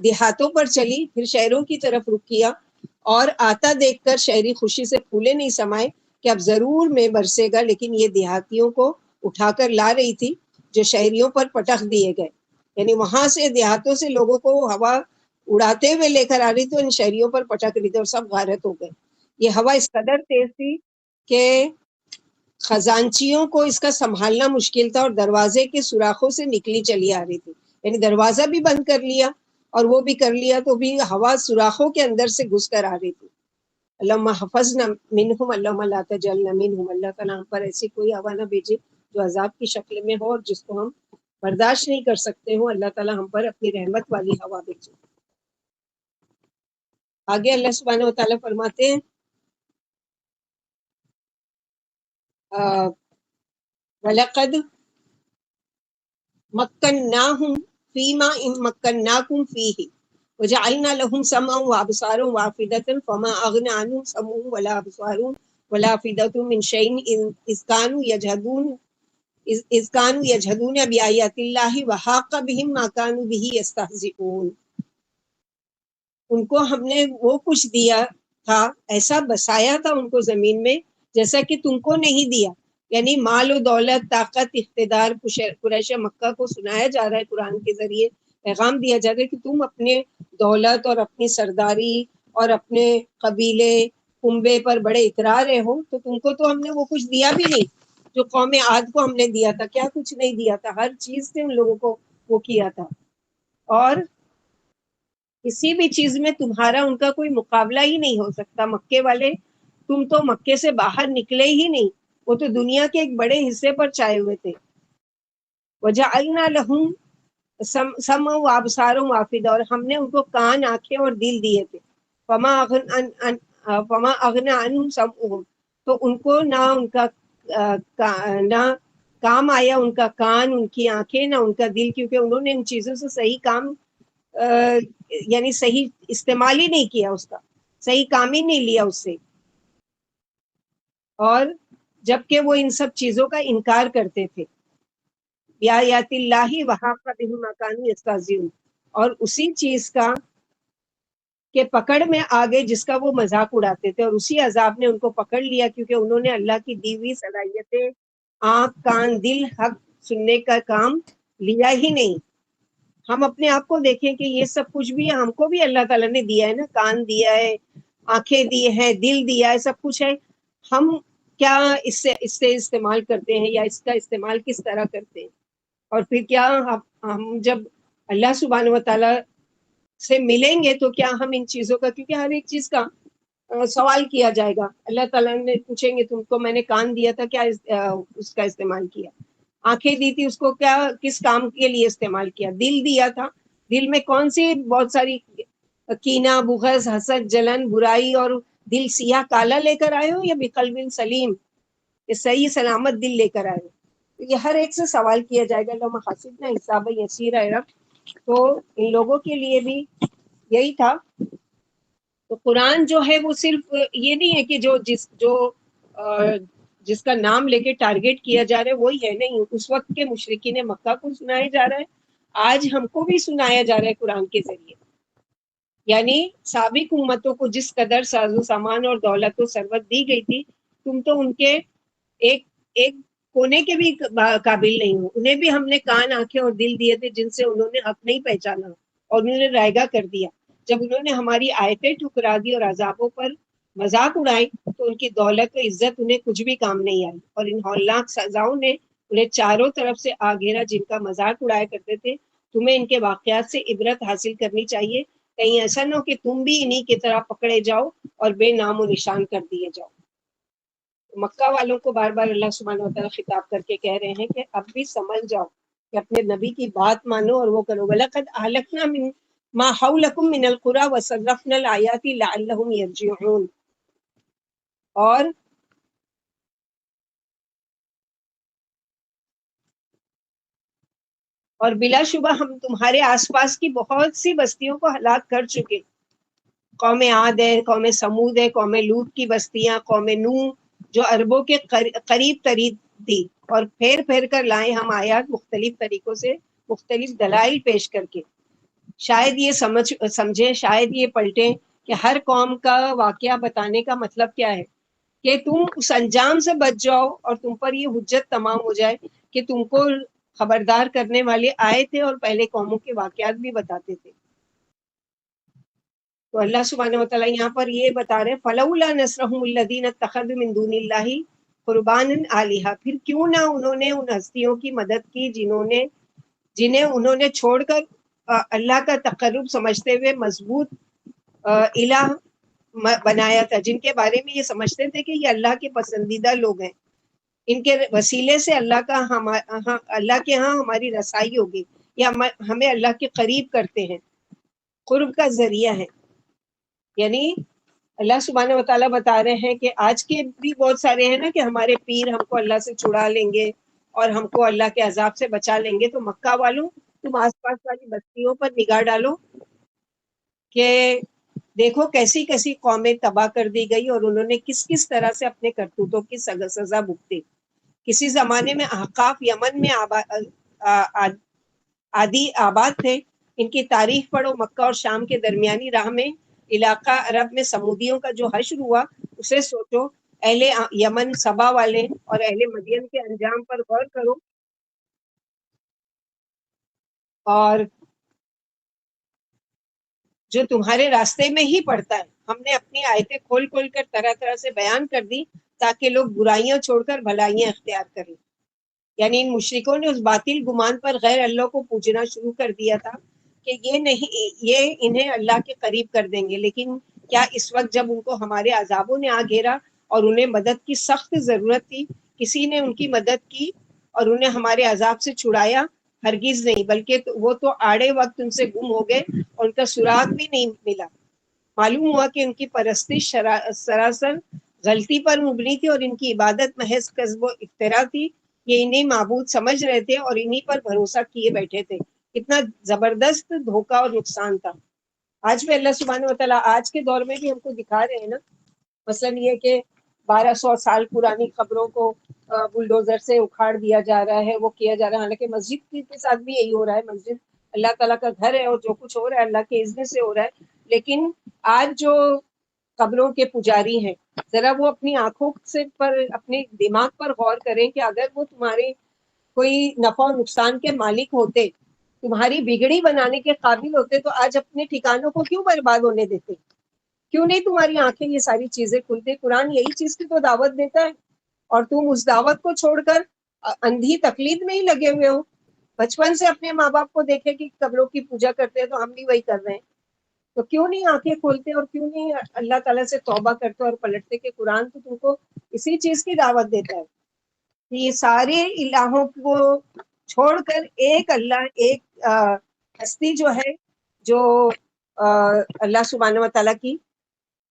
دیہاتوں پر چلی، پھر شہروں کی طرف رخ کیا، اور آتا دیکھ کر شہری خوشی سے پھولے نہیں سمائے کہ اب ضرور میں برسے گا، لیکن یہ دیہاتیوں کو اٹھا کر لا رہی تھی جو شہریوں پر پٹخ دیے گئے. یعنی وہاں سے دیہاتوں سے لوگوں کو ہوا اڑاتے ہوئے لے کر آ رہی تھی، ان شہریوں پر پٹک رہی تھی اور سب غارت ہو گئے. یہ ہوا اس قدر تیز تھی کہ خزانچیوں کو اس کا سنبھالنا مشکل تھا، اور دروازے کے سوراخوں سے نکلی چلی آ رہی تھی. یعنی دروازہ بھی بند کر لیا اور وہ بھی کر لیا تو بھی ہوا سوراخوں کے اندر سے گھس کر آ رہی تھی. اللہم حفظنا منہم اللہم لا تجعلنا منہم. اللہ تعالیٰ ہم پر ایسی کوئی ہوا نہ بھیجے جو عذاب کی شکل میں ہو اور جس کو ہم برداشت نہیں کر سکتے ہوں. اللہ تعالیٰ ہم پر اپنی رحمت والی ہوا بھیجے. آگے اللہ سبحانہ و تعالیٰ فرماتے ہیں وَلَقَدْ مَكَّنَّاهُمْ فِيمَا إِن مَّكَّنَّاكُمْ فِيهِ وَجَعَلْنَا لَهُمْ سَمْعًا وَأَبْصَارًا وَأَفْئِدَةً فَمَا أَغْنَىٰ عَنْهُمْ سَمْعُهُمْ وَلَا أَبْصَارُهُمْ وَلَا أَفْئِدَةُهُم مِّن شَيْءٍ إِذْ كَانُوا يَجْحَدُونَ بِآيَاتِ اللَّهِ وَحَاقَ بِهِم مَّا كَانُوا بِهِ يَسْتَهْزِئُونَ. ان کو ہم نے وہ کچھ دیا تھا، ایسا بسایا تھا ان کو زمین میں جیسا کہ تم کو نہیں دیا. یعنی مال و دولت، طاقت، اقتدار. قریش مکہ کو سنایا جا رہا ہے قرآن کے ذریعے، پیغام دیا جا رہا ہے کہ تم اپنے دولت اور اپنی سرداری اور اپنے قبیلے کنبے پر بڑے اترا رہے ہو، تو تم کو تو ہم نے وہ کچھ دیا بھی نہیں جو قوم عاد کو ہم نے دیا تھا. کیا کچھ نہیں دیا تھا، ہر چیز سے ان لوگوں کو وہ کیا تھا. اور کسی بھی چیز میں تمہارا ان کا کوئی مقابلہ ہی نہیں ہو سکتا. مکے والے، تم تو مکے سے باہر نکلے ہی نہیں، وہ تو دنیا کے ایک بڑے حصے پر چھائے ہوئے تھے. وَجَعَلْنَا لَهُمْ سَمْعًا وَأَبْصَارًا وَأَفْئِدَةً، اور ہم نے ان کو کان، آنکھیں اور دل دیے تھے. فَمَا أَغْنَىٰ عَنْهُمْ سَمْعُهُمْ، تو ان کو نہ ان کا نہ کام آیا ان کا کان، ان کی آنکھیں، نہ ان کا دل، کیونکہ انہوں نے ان چیزوں سے صحیح کام یعنی صحیح استعمال ہی نہیں کیا، اس کا صحیح کام ہی نہیں لیا اس سے. اور جبکہ وہ ان سب چیزوں کا انکار کرتے تھے. بِآیاتِ اللہ وحاق بہم ما کانوا یستہزئون، اور اسی چیز کا کہ پکڑ میں آگے جس کا وہ مذاق اڑاتے تھے، اور اسی عذاب نے ان کو پکڑ لیا کیونکہ انہوں نے اللہ کی دی ہوئی صلاحیتیں، آنکھ، کان، دل، حق سننے کا کام لیا ہی نہیں. ہم اپنے آپ کو دیکھیں کہ یہ سب کچھ بھی ہم کو بھی اللہ تعالیٰ نے دیا ہے نا، کان دیا ہے، آنکھیں دی ہیں، دل دیا ہے، سب کچھ ہے. ہم کیا اس سے استعمال کرتے ہیں، یا اس کا استعمال کس طرح کرتے ہیں؟ اور پھر کیا ہم جب اللہ سبحانہ و تعالیٰ سے ملیں گے تو کیا ہم ان چیزوں کا، کیونکہ ہر ایک چیز کا سوال کیا جائے گا. اللہ تعالیٰ نے پوچھیں گے تم کو میں نے کان دیا تھا، کیا اس کا استعمال کیا؟ آنکھیں دی تھی، اس کو کیا کس کام کے لیے استعمال کیا؟ دل دیا تھا، دل میں کون سی بہت ساری کینہ، بغض، حسد، جلن، برائی اور دل سیاہ کالا لے کر آئے ہو، یا بقلب سلیم، کہ صحیح سلامت دل لے کر آئے ہو؟ یہ ہر ایک سے سوال کیا جائے گا. لو مقاصد نہ حساب یسیر ہے رب. تو ان لوگوں کے لیے بھی یہی تھا. تو قرآن جو ہے وہ صرف یہ نہیں ہے کہ جس کا نام لے کے ٹارگٹ کیا جا رہا ہے وہی ہے، نہیں. اس وقت کے مشرکین مکہ کو سنایا جا رہا ہے، آج ہم کو بھی سنایا جا رہا ہے قرآن کے ذریعے. یعنی سابق امتوں کو جس قدر ساز و سامان اور دولت و ثروت دی گئی تھی، تم تو ان کے ایک ایک کونے کے بھی قابل نہیں ہو. انہیں بھی ہم نے کان، آنکھیں اور دل دیے تھے جن سے انہوں نے حق نہیں پہچانا اور انہوں نے رائگاں کر دیا. جب انہوں نے ہماری آیتیں ٹھکرا دی اور عذابوں پر مذاق اڑائی تو ان کی دولت و عزت انہیں کچھ بھی کام نہیں آئی، اور ان ہولناک سزاؤں نے انہیں چاروں طرف سے آ گھیرا جن کا مذاق اڑایا کرتے تھے. تمہیں ان کے واقعات سے عبرت حاصل کرنی چاہیے، کہیں ایسا نہ ہو کہ تم بھی انہی کی طرح پکڑے جاؤ اور بے نام و نشان کر دیے جاؤ. مکہ والوں کو بار بار اللہ سبحانہ و تعالیٰ خطاب کر کے کہہ رہے ہیں کہ اب بھی سمجھ جاؤ کہ اپنے نبی کی بات مانو اور وہ کرو. وَلَقَدْ أَهْلَكْنَا مِن مَا حَوْلَكُم مِّنَ الْقُرَىٰ وَصَرَّفْنَا الْآيَاتِ لَعَلَّهُمْ يَرْجِعُونَ. اور اور بلا شبہ ہم تمہارے آس پاس کی بہت سی بستیوں کو ہلاک کر چکے. قوم عاد ہے، قوم سمود ہے، قوم لوط کی بستیاں، قوم نوح جو عربوں کے قریب ترین تھی، اور پھیر پھیر کر لائے ہم آیات مختلف طریقوں سے، مختلف دلائل پیش کر کے. شاید یہ سمجھیں، شاید یہ پلٹیں کہ ہر قوم کا واقعہ بتانے کا مطلب کیا ہے، کہ تم اس انجام سے بچ جاؤ اور تم پر یہ حجت تمام ہو جائے کہ تم کو خبردار کرنے والے آئے تھے اور پہلے قوموں کے واقعات بھی بتاتے تھے. تو اللہ سبحانہ وتعالیٰ یہاں پر یہ بتا رہے ہیں فَلَوْلَا نَصْرَهُمُ الَّذِينَ اتَّخَذُوا مِن دُونِ اللَّهِ قُرْبَانًا آلِهَةً، پھر کیوں نہ انہوں نے ان ہستیوں کی مدد کی جنہیں انہوں نے چھوڑ کر اللہ کا تقرب سمجھتے ہوئے مضبوط الہ بنایا تھا، جن کے بارے میں یہ سمجھتے تھے کہ یہ اللہ کے پسندیدہ لوگ ہیں، ان کے وسیلے سے اللہ کے ہاں ہماری رسائی ہوگی، یا ہمیں اللہ کے قریب کرتے ہیں، قرب کا ذریعہ ہے. یعنی اللہ سبحانہ وتعالیٰ بتا رہے ہیں کہ آج کے بھی بہت سارے ہیں نا کہ ہمارے پیر ہم کو اللہ سے چھڑا لیں گے اور ہم کو اللہ کے عذاب سے بچا لیں گے. تو مکہ والوں تم آس پاس والی بستیوں پر نگاہ ڈالو کہ دیکھو کیسی کیسی قومیں تباہ کر دی گئی اور انہوں نے کس کس طرح سے اپنے کرتوتوں کی سزا بھگتی. کسی زمانے میں احقاف یمن میں عادی آباد تھے. ان کی تاریخ پڑھو، مکہ اور شام کے درمیانی راہ میں علاقہ عرب میں سمودیوں کا جو حشر ہوا اسے سوچو. اہل یمن سبا والے اور اہل مدین کے انجام پر غور کرو، اور جو تمہارے راستے میں ہی پڑتا ہے. ہم نے اپنی آیتیں کھول کھول کر طرح طرح سے بیان کر دی تاکہ لوگ برائیاں چھوڑ کر بھلائیاں اختیار کریں. یعنی ان مشرکوں نے اس باطل گمان پر غیر اللہ کو پوجنا شروع کر دیا تھا کہ یہ انہیں اللہ کے قریب کر دیں گے. لیکن کیا اس وقت جب ان کو ہمارے عذابوں نے آ گھیرا اور انہیں مدد کی سخت ضرورت تھی، کسی نے ان کی مدد کی اور انہیں ہمارے عذاب سے چھڑایا؟ ہرگز نہیں، بلکہ وہ تو آڑے وقت ان سے گم ہو گئے اور ان کا سراغ بھی نہیں ملا. معلوم ہوا کہ ان کی پرستش سراسر غلطی پر مبنی تھی اور ان کی عبادت محض کذب و افترا تھی. یہ انہیں معبود سمجھ رہے تھے اور انہی پر بھروسہ کیے بیٹھے تھے. کتنا زبردست دھوکہ اور نقصان تھا. آج بھی اللہ سبحانہ وتعالیٰ آج کے دور میں بھی ہم کو دکھا رہے ہیں نا. مثلا یہ کہ 1200 سال پرانی قبروں کو بلڈوزر سے اکھاڑ دیا جا رہا ہے، وہ کیا جا رہا ہے. حالانکہ مسجد کے ساتھ بھی یہی ہو رہا ہے. مسجد اللہ تعالیٰ کا گھر ہے اور جو کچھ ہو رہا ہے اللہ کے اذن سے ہو رہا ہے. لیکن آج جو قبروں کے پجاری ہیں، ذرا وہ اپنی آنکھوں سے پر اپنے دماغ پر غور کریں کہ اگر وہ تمہارے کوئی نفع و نقصان کے مالک ہوتے، تمہاری بگڑی بنانے کے قابل ہوتے، تو آج اپنے ٹھکانوں کو کیوں برباد ہونے دیتے؟ کیوں نہیں تمہاری آنکھیں یہ ساری چیزیں کھلتی؟ قرآن یہی چیز کی تو دعوت دیتا ہے اور تم اس دعوت کو چھوڑ کر اندھی تقلید میں ہی لگے ہوئے ہو. بچپن سے اپنے ماں باپ کو دیکھے کہ قبروں کی پوجا کرتے ہیں تو ہم بھی وہی کر رہے ہیں. تو کیوں نہیں آنکھیں کھولتے اور کیوں نہیں اللہ تعالیٰ سے توبہ کرتے اور پلٹتے کہ قرآن تو تم کو اسی چیز کی دعوت دیتا ہے. یہ سارے الہوں کو چھوڑ کر ایک اللہ، ایک ہستی جو ہے، جو اللہ سبحانہ وتعالیٰ کی،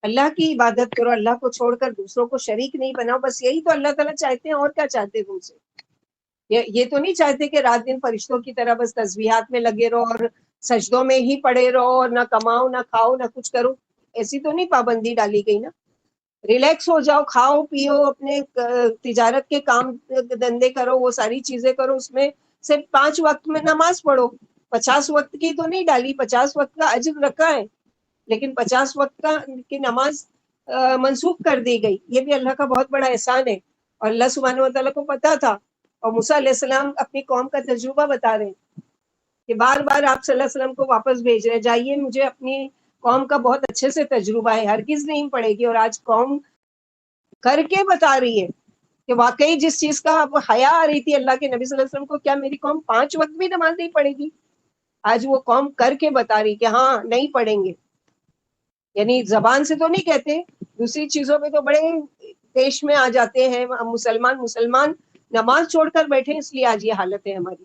اللہ کی عبادت کرو، اللہ کو چھوڑ کر دوسروں کو شریک نہیں بناؤ. بس یہی تو اللہ تعالیٰ چاہتے ہیں. اور کیا چاہتے ہیں تم سے؟ یہ تو نہیں چاہتے کہ رات دن فرشتوں کی طرح بس تسبیحات میں لگے رہو اور سجدوں میں ہی پڑے رہو اور نہ کماؤ نہ کھاؤ نہ کچھ کرو. ایسی تو نہیں پابندی ڈالی گئی نا. ریلیکس ہو جاؤ، کھاؤ پیو، اپنے تجارت کے کام دندے کرو، وہ ساری چیزیں کرو. اس میں صرف 5 وقت میں نماز پڑھو. 50 وقت کی تو نہیں ڈالی، 50 وقت کا اجر رکھا ہے، لیکن 50 وقت کی نماز منسوخ کر دی گئی. یہ بھی اللہ کا بہت بڑا احسان ہے اور اللہ سبحانہ وتعالیٰ کو پتا تھا. اور موسیٰ علیہ السلام اپنی قوم کا تجربہ بتا رہے ہیں کہ بار بار آپ صلی اللہ علیہ وسلم کو واپس بھیج رہے ہیں، جائیے مجھے اپنی قوم کا بہت اچھے سے تجربہ ہے، ہرگز نہیں پڑے گی. اور آج قوم کر کے بتا رہی ہے کہ واقعی جس چیز کا حیا آ رہی تھی اللہ کے نبی صلی اللہ علیہ وسلم کو، کیا میری قوم 5 وقت بھی نماز نہیں پڑھے گی؟ آج وہ قوم کر کے بتا رہی کہ ہاں نہیں پڑھیں گے. یعنی زبان سے تو نہیں کہتے، دوسری چیزوں پہ تو بڑے دیش میں آ جاتے ہیں. مسلمان نماز چھوڑ کر بیٹھے، اس لیے آج یہ حالت ہے ہماری.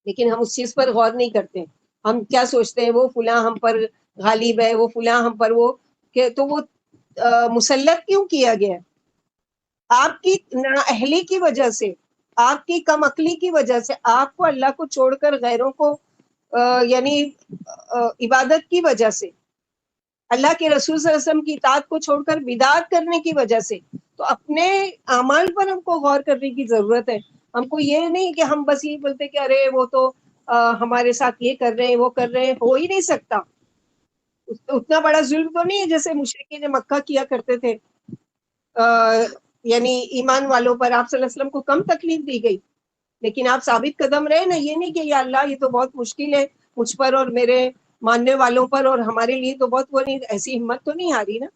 لیکن ہم اس چیز پر غور نہیں کرتے. ہم کیا سوچتے ہیں، وہ فلاں ہم پر غالب ہے، وہ فلاں ہم پر وہ کہ تو وہ مسلط کیوں کیا گیا؟ آپ کی نااہلی کی وجہ سے، آپ کی کم عقلی کی وجہ سے، آپ کو اللہ کو چھوڑ کر غیروں کو یعنی عبادت کی وجہ سے، اللہ کے رسول صلی اللہ علیہ وسلم کی اطاعت کو چھوڑ کر بدعت کرنے کی وجہ سے، تو اپنے اعمال پر ہم کو غور کرنے کی ضرورت ہے. ہم کو یہ نہیں کہ ہم بس یہ بولتے کہ ارے وہ تو ہمارے ساتھ یہ کر رہے ہیں وہ کر رہے ہیں. ہو ہی نہیں سکتا. اتنا بڑا ظلم تو نہیں ہے جیسے مشرکین مکہ کیا کرتے تھے. یعنی ایمان والوں پر آپ صلی اللہ علیہ وسلم کو کم تکلیف دی گئی، لیکن آپ ثابت قدم رہے نا. یہ نہیں کہ یا اللہ یہ تو بہت مشکل ہے مجھ پر اور میرے ماننے والوں پر، اور ہمارے لیے تو بہت وہ نہیں. ایسی ہمت تو نہیں ہاری نا،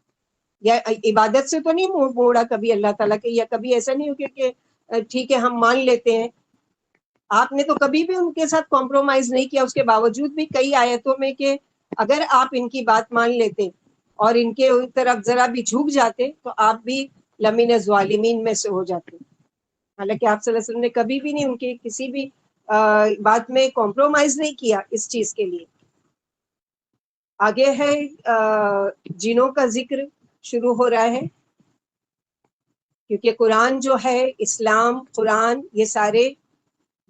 یا عبادت سے تو نہیں موڑا کبھی اللہ تعالیٰ کے، یا کبھی ایسا نہیں ہو کہ ٹھیک ہے ہم مان لیتے ہیں. آپ نے تو کبھی بھی ان کے ساتھ کمپرومائز نہیں کیا. اس کے باوجود بھی کئی آیتوں میں کہ اگر آپ ان کی بات مان لیتے اور ان کے طرف ذرا بھی جھک جاتے تو آپ بھی لمن ظالمین میں سے ہو جاتے. حالانکہ آپ صلی اللہ علیہ وسلم نے کبھی بھی نہیں ان کی کسی بھی بات میں کمپرومائز نہیں کیا اس چیز کے لیے. آگے ہے جنوں کا ذکر شروع ہو رہا ہے، کیونکہ قرآن جو ہے، اسلام، قرآن، یہ سارے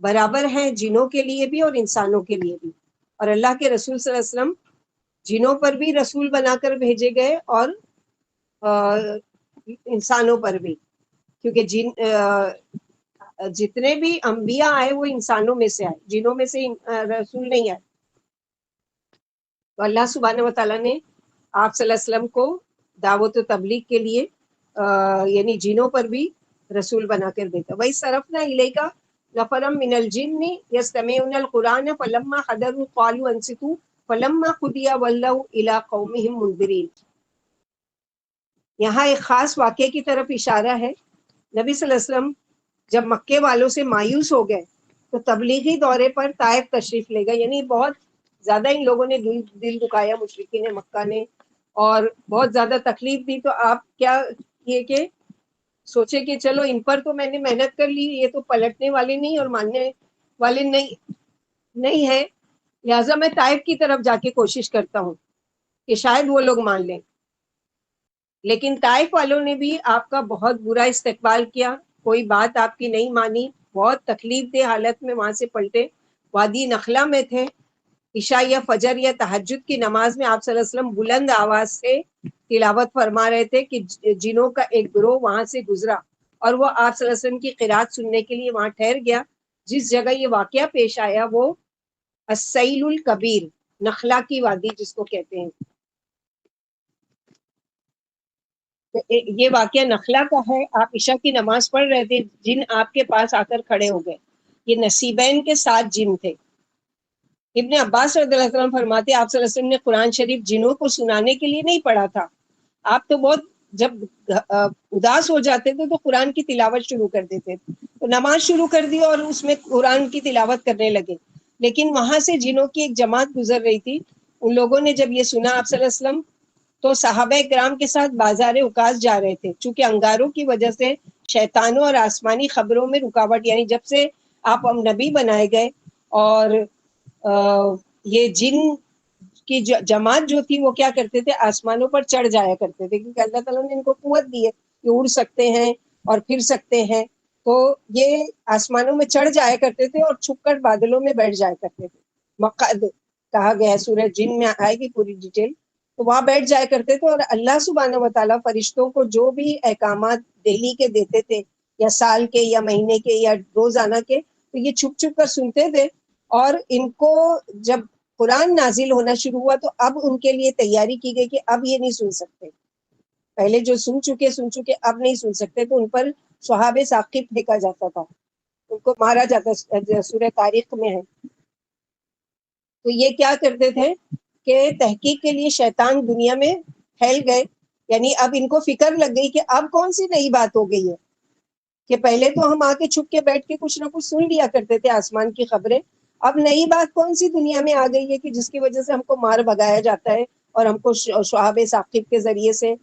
برابر ہیں جنوں کے لیے بھی اور انسانوں کے لیے بھی. اور اللہ کے رسول صلی اللہ علیہ وسلم جنوں پر بھی رسول بنا کر بھیجے گئے اور انسانوں پر بھی، کیونکہ جتنے بھی انبیاء آئے وہ انسانوں میں سے آئے، جنوں میں سے رسول نہیں آئے. تو اللہ سبحانہ و تعالیٰ نے آپ صلی اللہ علیہ وسلم کو دعوت و تبلیغ کے لیے یعنی جنوں پر بھی رسول بنا کر دیتا. وہی صرفنا الیکا نفرم من الجن یستمعون القرآن فلما حضروا قالوا انصتوا فلما قضی ولوا الی قومهم منذرین. یہاں ایک خاص واقعے کی طرف اشارہ ہے. نبی صلی اللہ علیہ وسلم جب مکے والوں سے مایوس ہو گئے تو تبلیغی دورے پر طائف تشریف لے گئے. یعنی بہت زیادہ ان لوگوں نے دل دکھایا مشرکین مکہ نے، اور بہت زیادہ تکلیف دی. تو آپ کیا یہ کہ سوچے کہ چلو ان پر تو میں نے محنت کر لی، یہ تو پلٹنے والے نہیں اور ماننے والے نہیں ہے، لہٰذا میں طائف کی طرف جا کے کوشش کرتا ہوں کہ شاید وہ لوگ مان لیں. لیکن طائف والوں نے بھی آپ کا بہت برا استقبال کیا، کوئی بات آپ کی نہیں مانی، بہت تکلیف دہ حالت میں وہاں سے پلٹے. وادی نخلا میں تھے، عشاء یا فجر یا تہجد کی نماز میں آپ صلی اللہ علیہ وسلم بلند آواز سے تلاوت فرما رہے تھے کہ جنوں کا ایک گروہ وہاں سے گزرا اور وہ آپ صلی اللہ علیہ وسلم کی قرات سننے کے لیے وہاں ٹھہر گیا. جس جگہ یہ واقعہ پیش آیا وہ السیل الکبیر، نخلا کی وادی جس کو کہتے ہیں. یہ واقعہ نخلا کا ہے. آپ عشاء کی نماز پڑھ رہے تھے، جن آپ کے پاس آ کر کھڑے ہو گئے. یہ نصیبین کے 7 جن تھے. ابن عباس رضی اللہ عنہ فرماتے آپ صلی اللہ علیہ وسلم نے قرآن شریف جنوں کو سنانے کے لیے نہیں پڑھا تھا. آپ تو بہت جب اداس ہو جاتے تھے تو قرآن کی تلاوت شروع کر دیتے تھے. تو نماز شروع کر دی اور اس میں قرآن کی تلاوت کرنے لگے. لیکن وہاں سے جنوں کی ایک جماعت گزر رہی تھی. ان لوگوں نے جب یہ سنا آپ صلی اللہ علیہ وسلم تو صحابہ کرام کے ساتھ بازار عکاظ جا رہے تھے. چونکہ انگاروں کی وجہ سے شیطانوں اور آسمانی خبروں میں رکاوٹ، یعنی جب سے آپ نبی بنائے گئے اور یہ جن کی جماعت جو تھی وہ کیا کرتے تھے، آسمانوں پر چڑھ جایا کرتے تھے، کیونکہ اللہ تعالیٰ نے ان کو قوت دی ہے کہ اڑ سکتے ہیں اور پھر سکتے ہیں. تو یہ آسمانوں میں چڑھ جایا کرتے تھے اور چھپ کر بادلوں میں بیٹھ جایا کرتے تھے. مقعد کہا گیا ہے، سورہ جن میں آئے گی پوری ڈیٹیل. تو وہاں بیٹھ جایا کرتے تھے اور اللہ سبحانہ و تعالیٰ فرشتوں کو جو بھی احکامات ڈیلی کے دیتے تھے یا سال کے یا مہینے کے یا روزانہ کے، تو یہ چھپ چھپ کر سنتے تھے. اور ان کو جب قرآن نازل ہونا شروع ہوا تو اب ان کے لیے تیاری کی گئی کہ اب یہ نہیں سن سکتے. پہلے جو سن چکے اب نہیں سن سکتے. تو ان پر صحاب ثاقب پھینکا جاتا تھا، ان کو مارا جاتا. سورہ تاریخ میں ہے. تو یہ کیا کرتے تھے کہ تحقیق کے لیے شیطان دنیا میں پھیل گئے. یعنی اب ان کو فکر لگ گئی کہ اب کون سی نئی بات ہو گئی ہے کہ پہلے تو ہم آ کے چھپ کے بیٹھ کے کچھ نہ کچھ سن لیا کرتے تھے آسمان کی خبریں. اب نئی بات کون سی دنیا میں آ گئی ہے کہ جس کی وجہ سے ہم کو مار بگایا جاتا ہے اور ہم کو شعاب ثاقب کے ذریعے سے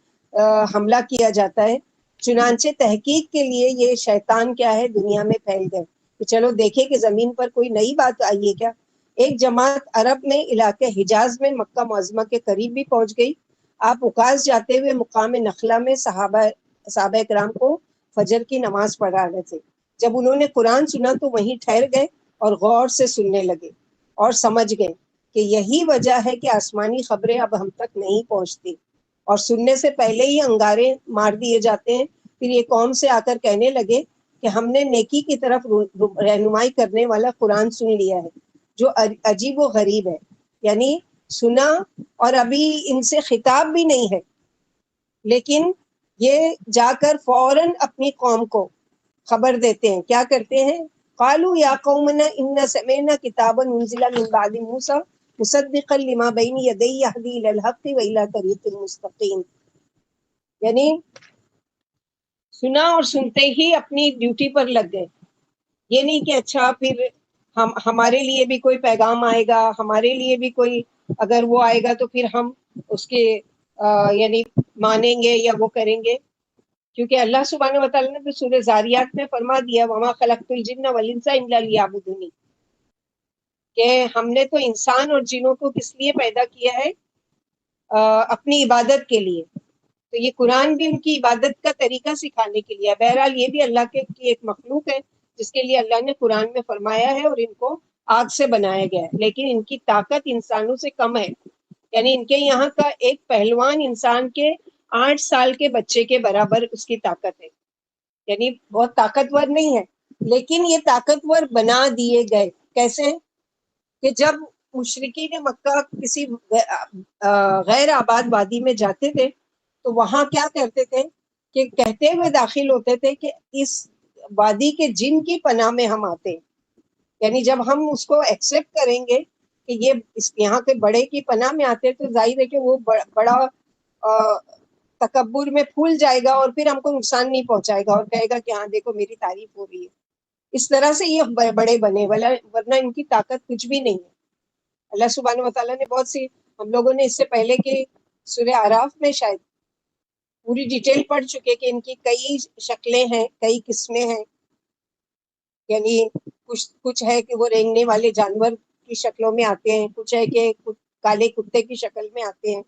حملہ کیا جاتا ہے. چنانچہ تحقیق کے لیے یہ شیطان کیا ہے دنیا میں پھیل گئے کہ چلو دیکھیں کہ زمین پر کوئی نئی بات آئی ہے کیا. ایک جماعت عرب میں علاقے حجاز میں مکہ معظمہ کے قریب بھی پہنچ گئی. آپ عکاظ جاتے ہوئے مقام نخلا میں صحابہ کرام کو فجر کی نماز پڑھا رہے تھے. جب انہوں نے قرآن سنا تو وہیں ٹھہر گئے اور غور سے سننے لگے اور سمجھ گئے کہ یہی وجہ ہے کہ آسمانی خبریں اب ہم تک نہیں پہنچتی اور سننے سے پہلے ہی انگارے مار دیے جاتے ہیں۔ پھر یہ قوم سے آ کر کہنے لگے کہ ہم نے نیکی کی طرف رہنمائی کرنے والا قرآن سن لیا ہے جو عجیب و غریب ہے، یعنی سنا اور ابھی ان سے خطاب بھی نہیں ہے، لیکن یہ جا کر فوراً اپنی قوم کو خبر دیتے ہیں۔ کیا کرتے ہیں؟ قالوا یا قومنا ان سمعنا کتابا انزل من بعد موسیٰ مصدقا لما بین یدیہ یہدی الی الحق و الی طریق مستقیم، یعنی سنا اور سنتے ہی اپنی ڈیوٹی پر لگ گئے۔ یہ نہیں کہ اچھا پھر ہمارے لیے بھی کوئی پیغام آئے گا، ہمارے لیے بھی کوئی اگر وہ آئے گا تو پھر ہم اس کے یعنی مانیں گے یا وہ کریں گے، کیونکہ اللہ سبحانہ وتعالیٰ نے تو سورہ زاریات میں فرما دیا وما خلقت الجن والانس الا لیعبدون، کہ ہم نے تو انسان اور جنوں کو کس لیے پیدا کیا ہے؟ اپنی عبادت کے لیے۔ تو یہ قرآن بھی ان کی عبادت کا طریقہ سکھانے کے لیے۔ بہرحال یہ بھی اللہ کی ایک مخلوق ہے جس کے لیے اللہ نے قرآن میں فرمایا ہے اور ان کو آگ سے بنایا گیا ہے، لیکن ان کی طاقت انسانوں سے کم ہے، یعنی ان کے یہاں کا ایک پہلوان انسان کے 8 سال کے بچے کے برابر اس کی طاقت ہے، یعنی بہت طاقتور نہیں ہے، لیکن یہ طاقتور بنا دیے گئے۔ کیسے؟ کہ جب مشرکین مکہ کسی غیر آباد وادی میں جاتے تھے تو وہاں کیا کرتے تھے کہ کہتے ہوئے داخل ہوتے تھے کہ اس وادی کے جن کی پناہ میں ہم آتے ہیں، یعنی جب ہم اس کو ایکسیپٹ کریں گے کہ یہ یہاں کے بڑے کی پناہ میں آتے ہیں تو ظاہر ہے کہ وہ بڑا تکبر میں پھول جائے گا اور پھر ہم کو نقصان نہیں پہنچائے گا اور کہے گا کہ ہاں دیکھو میری تعریف ہو رہی ہے۔ اس طرح سے یہ بڑے بنے، ورنہ ان کی طاقت کچھ بھی نہیں ہے۔ اللہ سبحانہ وتعالیٰ نے بہت سی، ہم لوگوں نے اس سے پہلے کے سورہ اعراف میں شاید پوری ڈیٹیل پڑھ چکے کہ ان کی کئی شکلیں ہیں، کئی قسمیں ہیں، یعنی کچھ ہے کہ وہ رینگنے والے جانور کی شکلوں میں آتے ہیں، کچھ ہے کہ کالے کتے کی شکل میں آتے ہیں،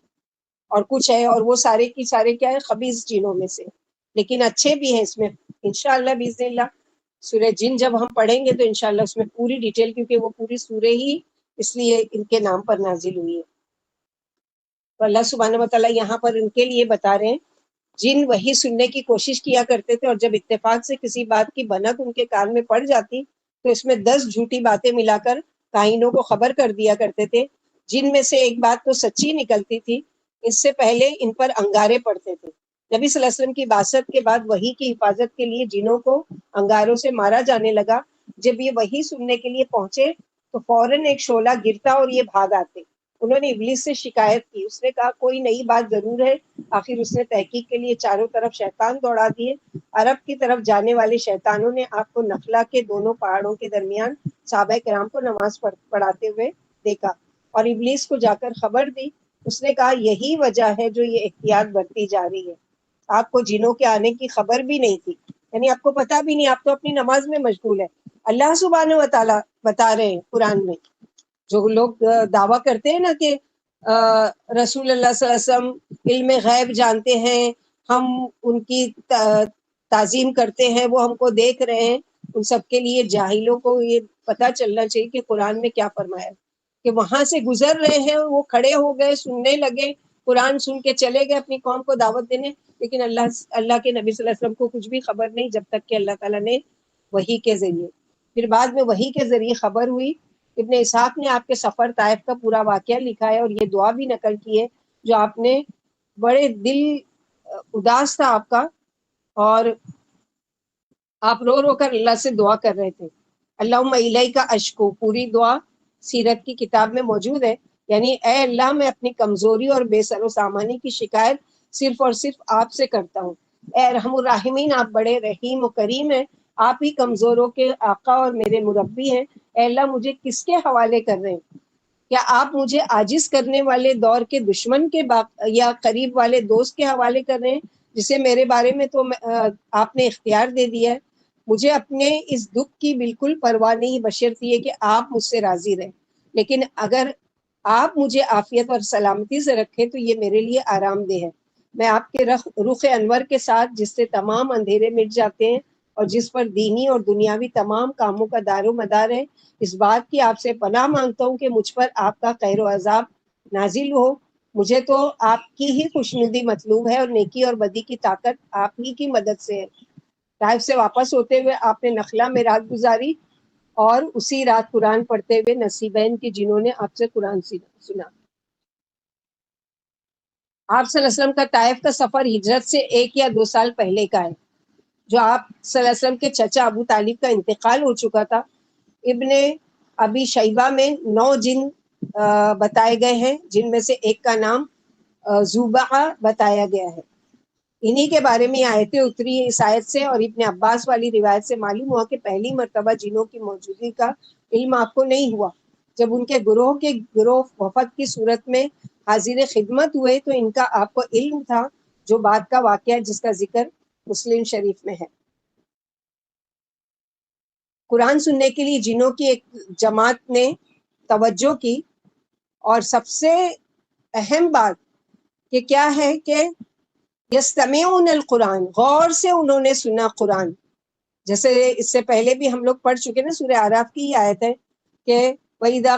اور کچھ ہے، اور وہ سارے کی سارے کیا ہے؟ خبیث جنوں میں سے، لیکن اچھے بھی ہیں اس میں۔ انشاءاللہ باذن اللہ سورہ جن جب ہم پڑھیں گے تو انشاءاللہ اس میں پوری ڈیٹیل، کیونکہ وہ پوری سورہ ہی اس لیے ان کے نام پر نازل ہوئی ہے۔ تو اللہ سبحانہ وتعالیٰ یہاں پر ان کے لیے بتا رہے ہیں جن وہی سننے کی کوشش کیا کرتے تھے، اور جب اتفاق سے کسی بات کی بھنک ان کے کان میں پڑ جاتی تو اس میں 10 جھوٹی باتیں ملا کر کاہنوں کو خبر کر دیا کرتے تھے، جن میں سے ایک بات تو سچی نکلتی تھی۔ اس سے پہلے ان پر انگارے پڑتے تھے۔ نبی صلی اللہ علیہ وسلم کی بعثت کے بعد وحی کی حفاظت کے لیے جنوں کو انگاروں سے مارا جانے لگا۔ جب یہ وحی سننے کے لیے پہنچے تو فوراً ایک شعلہ گرتا اور یہ بھاگ آتے۔ انہوں نے ابلیس سے شکایت کی، اس نے کہا کوئی نئی بات ضرور ہے۔ آخر اس نے تحقیق کے لیے چاروں طرف شیطان دوڑا دیے۔ عرب کی طرف جانے والے شیطانوں نے آپ کو نخلا کے دونوں پہاڑوں کے درمیان صحابہ کرام کو نماز پڑھاتے ہوئے دیکھا اور ابلیس کو جا کر خبر دی۔ اس نے کہا یہی وجہ ہے جو یہ احتیاط برتی جا رہی ہے، آپ کو جنوں کے آنے کی خبر بھی نہیں تھی، یعنی آپ کو پتا بھی نہیں، آپ تو اپنی نماز میں مشغول ہے۔ اللہ سبحانہ و تعالیٰ بتا رہے ہیں قرآن میں، جو لوگ دعویٰ کرتے ہیں نا کہ رسول اللہ صلی اللہ علیہ وسلم علم غیب جانتے ہیں، ہم ان کی تعظیم کرتے ہیں، وہ ہم کو دیکھ رہے ہیں، ان سب کے لیے جاہلوں کو یہ پتہ چلنا چاہیے کہ قرآن میں کیا فرمایا ہے، کہ وہاں سے گزر رہے ہیں، وہ کھڑے ہو گئے، سننے لگے، قرآن سن کے چلے گئے اپنی قوم کو دعوت دینے، لیکن اللہ کے نبی صلی اللہ علیہ وسلم کو کچھ بھی خبر نہیں، جب تک کہ اللہ تعالیٰ نے وحی کے ذریعے، پھر بعد میں وحی کے ذریعے خبر ہوئی۔ ابن اسحاق نے آپ کے سفر طائف کا پورا واقعہ لکھا ہے اور یہ دعا بھی نقل کی ہے جو آپ نے، بڑے دل اداس تھا آپ کا اور آپ رو رو کر اللہ سے دعا کر رہے تھے۔ اللہم الیک اشکو، پوری دعا سیرت کی کتاب میں موجود ہے، یعنی اے اللہ میں اپنی کمزوری اور بے سر و سامانی کی شکایت صرف اور صرف آپ سے کرتا ہوں۔ اے ارحم الراحمین، آپ بڑے رحیم و کریم ہیں، آپ ہی کمزوروں کے آقا اور میرے مربی ہیں۔ اے اللہ مجھے کس کے حوالے کر رہے ہیں؟ کیا آپ مجھے عاجز کرنے والے دور کے دشمن کے یا قریب والے دوست کے حوالے کر رہے ہیں جسے میرے بارے میں تو آپ نے اختیار دے دیا ہے؟ مجھے اپنے اس دکھ کی بالکل پرواہ نہیں، بشرط یہ کہ آپ مجھ سے راضی رہیں، لیکن اگر آپ مجھے عافیت اور سلامتی سے رکھیں تو یہ میرے لیے آرام دہ ہے۔ میں آپ کے رخ انور کے ساتھ جس سے تمام اندھیرے مٹ جاتے ہیں اور جس پر دینی اور دنیاوی تمام کاموں کا دار و مدار ہے، اس بات کی آپ سے پناہ مانگتا ہوں کہ مجھ پر آپ کا خیر و عذاب نازل ہو۔ مجھے تو آپ کی ہی خوشنودی مطلوب ہے، اور نیکی اور بدی کی طاقت آپ ہی کی مدد سے ہے۔ طائف سے واپس ہوتے ہوئے آپ نے نخلا میں رات گزاری، اور اسی رات قرآن پڑھتے ہوئے نصیبین کی جنہوں نے آپ سے قرآن سنا۔ آپ صلی اللہ علیہ وسلم کا طائف کا سفر ہجرت سے 1 یا 2 سال پہلے کا ہے، جو آپ صلی اللہ علیہ وسلم کے چچا ابو طالب کا انتقال ہو چکا تھا۔ ابن ابی شیبہ میں 9 جن بتائے گئے ہیں، جن میں سے ایک کا نام زوبعہ بتایا گیا ہے۔ انہی کے بارے میں آیتیں اتری ہیں۔ اس آیت سے اور ابن عباس والی روایت سے معلوم ہوا کہ پہلی مرتبہ جنوں کی موجودگی کا علم آپ کو نہیں ہوا۔ جب ان کے گروہ وفد کی صورت میں حاضر خدمت ہوئے تو ان کا آپ کو علم تھا، جو بعد کا واقعہ جس کا ذکر مسلم شریف میں ہے۔ قرآن سننے کے لیے جنوں کی ایک جماعت نے توجہ کی، اور سب سے اہم بات کہ کیا ہے کہ یستمعون القرآن، غور سے انہوں نے سنا قرآن۔ جیسے اس سے پہلے بھی ہم لوگ پڑھ چکے نا، سورہ اعراف کی ہی آیت ہے کہ وَإِذَا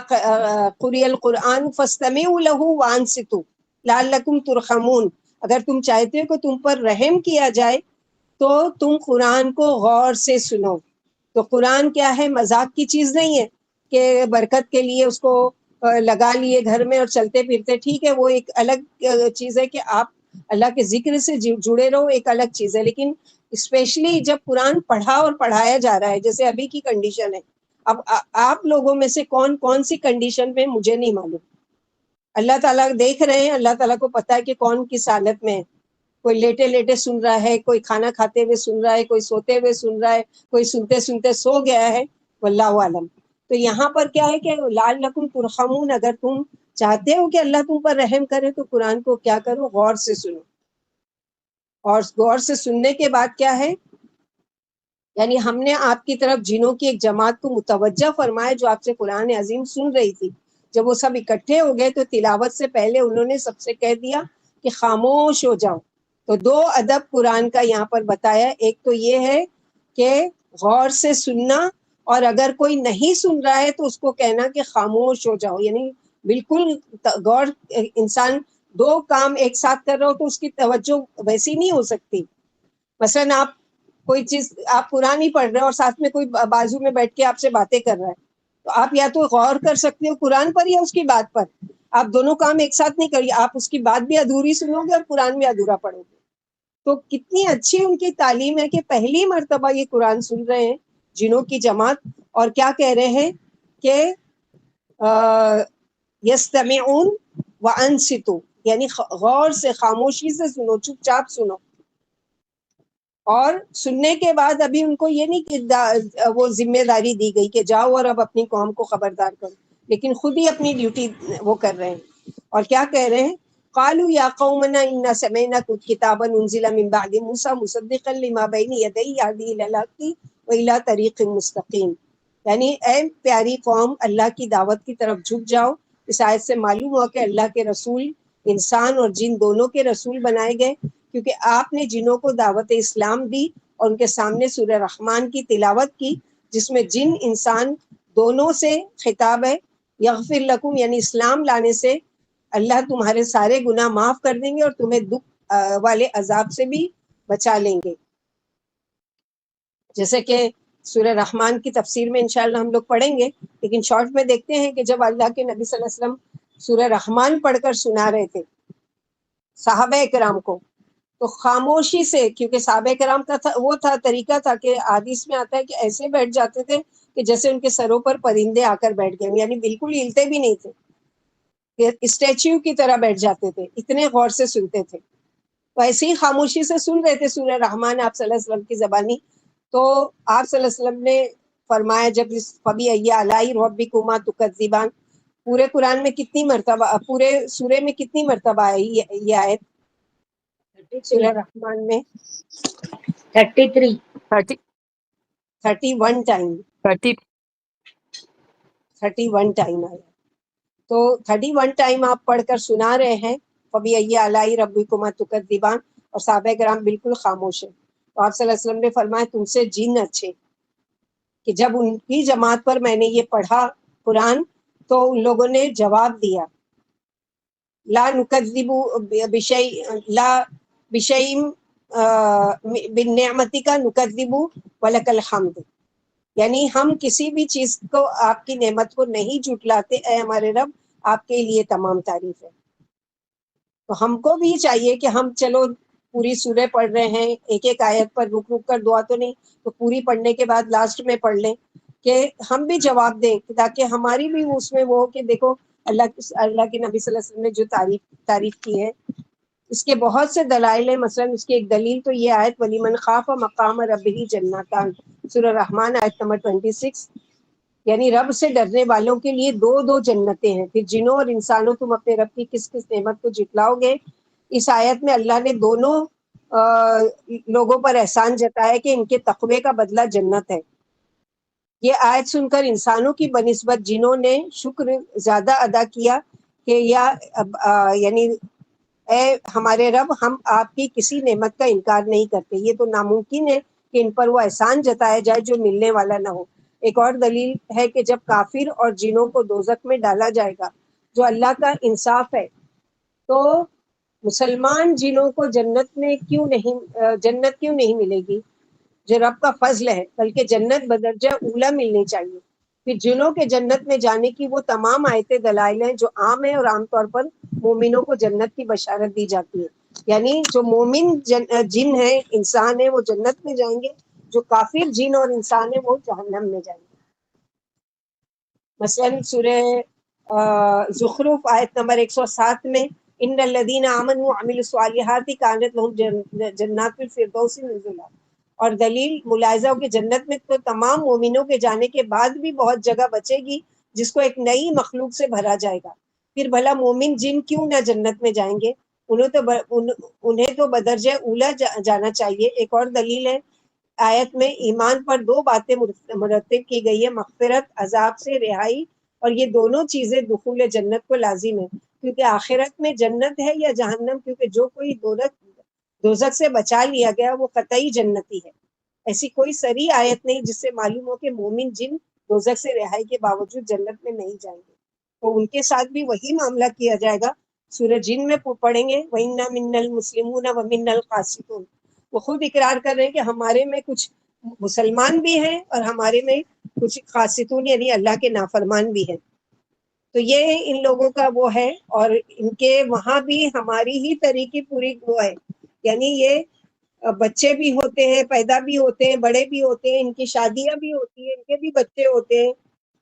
قُرِئَ الْقُرْآنُ فَاسْتَمِعُوا لَهُ وَأَنصِتُوا لَعَلَّكُمْ تُرْحَمُونَ۔ اگر تم چاہتے ہو کہ تم پر رحم کیا جائے تو تم قرآن کو غور سے سنو۔ تو قرآن کیا ہے، مذاق کی چیز نہیں ہے کہ برکت کے لیے اس کو لگا لیے گھر میں اور چلتے پھرتے، ٹھیک ہے وہ ایک الگ چیز ہے کہ آپ اللہ کے ذکر سے جڑے رہو، ایک الگ چیز ہے، لیکن اسپیشلی جب قرآن پڑھا اور پڑھایا جا رہا ہے، جیسے ابھی کی کنڈیشن ہے۔ اب آپ لوگوں میں سے کون کون سی کنڈیشن میں مجھے نہیں معلوم، اللہ تعالیٰ دیکھ رہے ہیں، اللہ تعالیٰ کو پتا ہے کہ کون کس حالت میں ہے۔ کوئی لیٹے لیٹے سن رہا ہے، کوئی کھانا کھاتے ہوئے سن رہا ہے، کوئی سوتے ہوئے سن رہا ہے، کوئی سنتے سنتے سو گیا ہے، واللہ عالم۔ تو یہاں پر کیا ہے کہ لعلکم ترحمون، اگر تم چاہتے ہو کہ اللہ تم پر رحم کرے تو قرآن کو کیا کرو، غور سے سنو۔ اور غور سے سننے کے بعد کیا ہے، یعنی ہم نے آپ کی طرف جنوں کی ایک جماعت کو متوجہ فرمایا جو آپ سے قرآن عظیم سن رہی تھی۔ جب وہ سب اکٹھے ہو گئے تو تلاوت سے پہلے انہوں نے سب سے کہہ دیا کہ خاموش ہو جاؤ۔ تو 2 ادب قرآن کا یہاں پر بتایا، ایک تو یہ ہے کہ غور سے سننا، اور اگر کوئی نہیں سن رہا ہے تو اس کو کہنا کہ خاموش ہو جاؤ، یعنی بالکل غور۔ انسان 2 کام ایک ساتھ کر رہا ہو تو اس کی توجہ ویسی نہیں ہو سکتی۔ مثلا آپ کوئی چیز، آپ قرآن ہی پڑھ رہے ہیں اور ساتھ میں کوئی بازو میں بیٹھ کے آپ سے باتیں کر رہا ہے، تو آپ یا تو غور کر سکتے ہو قرآن پر یا اس کی بات پر، آپ دونوں کام ایک ساتھ نہیں کریے، آپ اس کی بات بھی ادھوری سنو گے اور قرآن بھی ادھورا پڑھو گے۔ تو کتنی اچھی ان کی تعلیم ہے کہ پہلی مرتبہ یہ قرآن سن رہے ہیں جنوں کی جماعت، اور کیا کہہ رہے ہیں کہ یستمعون وانصتوا، یعنی غور سے، خاموشی سے سنو، چپ چاپ سنو۔ اور سننے کے بعد ابھی ان کو یہ نہیں کہ وہ ذمہ داری دی گئی کہ جاؤ اور اب اپنی قوم کو خبردار کرو، لیکن خود ہی اپنی ڈیوٹی وہ کر رہے ہیں۔ اور کیا کہہ رہے ہیں، قالوا یا قومنا انا سمعنا کتابا انزل من بعد موسیٰ مصدقا لما بین یدیہ یہدی الی الحق والی طریق مستقیم، یعنی اے پیاری قوم، اللہ کی دعوت کی طرف جھک جاؤ۔ اس آیت سے معلوم ہوا کہ اللہ کے رسول انسان اور جن دونوں کے رسول بنائے گئے، کیونکہ آپ نے جنوں کو دعوت اسلام دی اور ان کے سامنے سورہ رحمان کی تلاوت کی، جس میں جن انسان دونوں سے خطاب ہے۔ یغفر لکم، یعنی اسلام لانے سے اللہ تمہارے سارے گناہ معاف کر دیں گے اور تمہیں دکھ والے عذاب سے بھی بچا لیں گے۔ جیسے کہ سورہ رحمان کی تفسیر میں انشاءاللہ ہم لوگ پڑھیں گے، لیکن شارٹ میں دیکھتے ہیں کہ جب اللہ کے نبی صلی اللہ علیہ وسلم سورہ رحمان پڑھ کر سنا رہے تھے صحابہ کرام کو، تو خاموشی سے، کیونکہ صحابہ کرام کا وہ تھا طریقہ تھا کہ حدیث میں آتا ہے کہ ایسے بیٹھ جاتے تھے کہ جیسے ان کے سروں پر پرندے آ کر بیٹھ گئے، یعنی بالکل ہلتے بھی نہیں تھے، اسٹیچو کی طرح بیٹھ جاتے تھے، اتنے غور سے سنتے تھے۔ تو ایسی ہی خاموشی سے سن رہے تھے سورہ رحمان آپ صلی اللہ علیہ وسلم کی زبانی۔ تو آپ صلی اللہ علیہ وسلم نے فرمایا، جب اس فبأي آلاء ربكما تكذبان، پورے قرآن میں کتنی مرتبہ، پورے سورے میں کتنی مرتبہ آئی یہ آیت؟ سورہ رحمان میں 33 31 ٹائم، 31 ٹائم آیا۔ تو 31 ٹائم آپ پڑھ کر سنا رہے ہیں فبأي آلاء ربكما تكذبان، اور صحابہ کرام بالکل خاموش ہیں۔ تو آپ صلی اللہ علیہ وسلم نے فرمایا تم سے جن اچھے، کہ جب ان کی جماعت پر میں نے یہ پڑھا قرآن تو ان لوگوں نے جواب دیا لا نکذب بشیء لا بشیء بالنعمتی کا نکذب ولک الحمد، یعنی ہم کسی بھی چیز کو آپ کی نعمت کو نہیں جھٹلاتے، اے ہمارے رب آپ کے لیے تمام تعریف ہے۔ تو ہم کو بھی چاہیے کہ ہم چلو پوری سورہ پڑھ رہے ہیں، ایک ایک آیت پر رک رک کر دعا تو نہیں، تو پوری پڑھنے کے بعد لاسٹ میں پڑھ لیں کہ ہم بھی جواب دیں، تاکہ ہماری بھی اس میں وہ ہو کہ دیکھو اللہ کے نبی صلی اللہ علیہ وسلم نے جو تعریف کی ہے اس کے بہت سے دلائل ہیں۔ مثلا اس کی ایک دلیل تو یہ آیت ولیمن خاف مقام ربہ جنتان، سورہ رحمان آیت نمبر 26، یعنی رب سے ڈرنے والوں کے لیے دو دو جنتیں ہیں۔ پھر جنوں اور انسانوں تم اپنے رب کی کس کس نعمت کو جتلاؤ گے، اس آیت میں اللہ نے دونوں لوگوں پر احسان جتایا کہ ان کے تقوی کا بدلہ جنت ہے۔ یہ آیت سن کر انسانوں کی بنسبت جنہوں نے شکر زیادہ ادا کیا کہ یعنی اے ہمارے رب ہم آپ کی کسی نعمت کا انکار نہیں کرتے، یہ تو ناممکن ہے کہ ان پر وہ احسان جتایا جائے جو ملنے والا نہ ہو۔ ایک اور دلیل ہے کہ جب کافر اور جنوں کو دوزخ میں ڈالا جائے گا جو اللہ کا انصاف ہے، تو مسلمان جنوں کو جنت کیوں نہیں ملے گی، جو رب کا فضل ہے، بلکہ جنت بدرجہ اولا ملنی چاہیے۔ پھر جنوں کے جنت میں جانے کی وہ تمام آیتیں دلائل ہیں جو عام ہیں، اور عام طور پر مومنوں کو جنت کی بشارت دی جاتی ہے، یعنی جو مومن جن ہیں انسان ہیں وہ جنت میں جائیں گے، جو کافر جن اور انسان ہیں وہ جہنم میں جائیں گے۔ مثلا سورہ زخرف آیت نمبر 107 میں ان الذین آمنوا وعملوا الصالحات کانت لهم جنات الفردوس نزلا، اور دلیل ملاحظہ ہو کہ جنت میں تو تمام مومنوں کے جانے کے بعد بھی بہت جگہ بچے گی جس کو ایک نئی مخلوق سے بھرا جائے گا۔ پھر بھلا مومن جن کیوں نہ جنت میں جائیں گے، انہیں تو بدرجہ اولا جانا چاہیے۔ ایک اور دلیل ہے آیت میں ایمان پر دو باتیں مرتب کی گئی ہے، مغفرت عذاب سے رہائی، اور یہ دونوں چیزیں دخول جنت کو لازم ہے، کیونکہ آخرت میں جنت ہے یا جہنم، کیونکہ جو کوئی دوزخ سے بچا لیا گیا وہ قطعی جنتی ہے۔ ایسی کوئی صریح آیت نہیں جس سے معلوم ہو کہ مومن جن دوزخ سے رہائی کے باوجود جنت میں نہیں جائیں گے، تو ان کے ساتھ بھی وہی معاملہ کیا جائے گا۔ سورہ جن میں پڑھیں گے وَإِنَّا مِنَّا الْمُسْلِمُونَ وَمِنَّا الْقَاسِطُونَ، وہ خود اقرار کر رہے ہیں کہ ہمارے میں کچھ مسلمان بھی ہیں اور ہمارے میں کچھ قاسطون یعنی اللہ کے نافرمان بھی ہیں۔ تو یہ ان لوگوں کا وہ ہے، اور ان کے وہاں بھی ہماری ہی طریقے پوری وہ ہے، یعنی یہ بچے بھی ہوتے ہیں، پیدا بھی ہوتے ہیں، بڑے بھی ہوتے ہیں، ان کی شادیاں بھی ہوتی ہیں، ان کے بھی بچے ہوتے ہیں،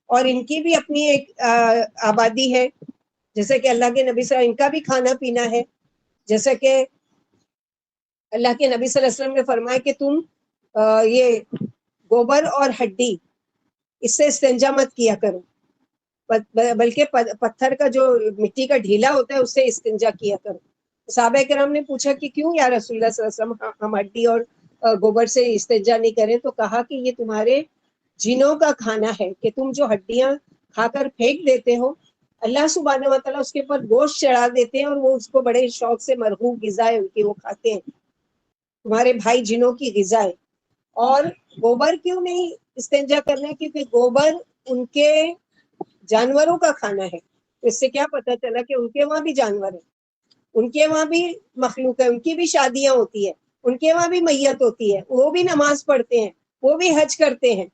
اور ان کی بھی اپنی ایک آبادی ہے، جیسے کہ اللہ کے نبی صلی اللہ علیہ وسلم، ان کا بھی کھانا پینا ہے، جیسے کہ اللہ کے نبی صلی اللہ علیہ وسلم نے فرمایا کہ تم یہ گوبر اور ہڈی اس سے استنجا مت کیا کرو، بلکہ پتھر کا جو مٹی کا ڈھیلا ہوتا ہے اس سے استنجا کیا کرو۔ صحابہ کرام نے پوچھا کہ کیوں یا رسول اللہ صلی اللہ علیہ وسلم ہم ہڈی اور گوبر سے استنجا نہیں کریں، تو کہا کہ یہ تمہارے جنوں کا کھانا ہے، کہ تم جو ہڈیاں کھا کر پھینک دیتے ہو، اللہ سبحانہ و تعالیٰ اس کے اوپر گوشت چڑھا دیتے ہیں اور وہ اس کو بڑے شوق سے مرغوب غذا ہے ان کی، وہ کھاتے ہیں، تمہارے بھائی جنوں کی غذا ہے۔ اور گوبر کیوں نہیں استنجا کرنا، کیونکہ گوبر ان کے جانوروں کا کھانا ہے۔ اس سے کیا پتہ چلا کہ ان کے وہاں بھی جانور ہیں، ان کے وہاں بھی مخلوق ہے، ان کی بھی شادیاں ہوتی ہیں، ان کے وہاں بھی میت ہوتی ہے، وہ بھی نماز پڑھتے ہیں، وہ بھی حج کرتے ہیں۔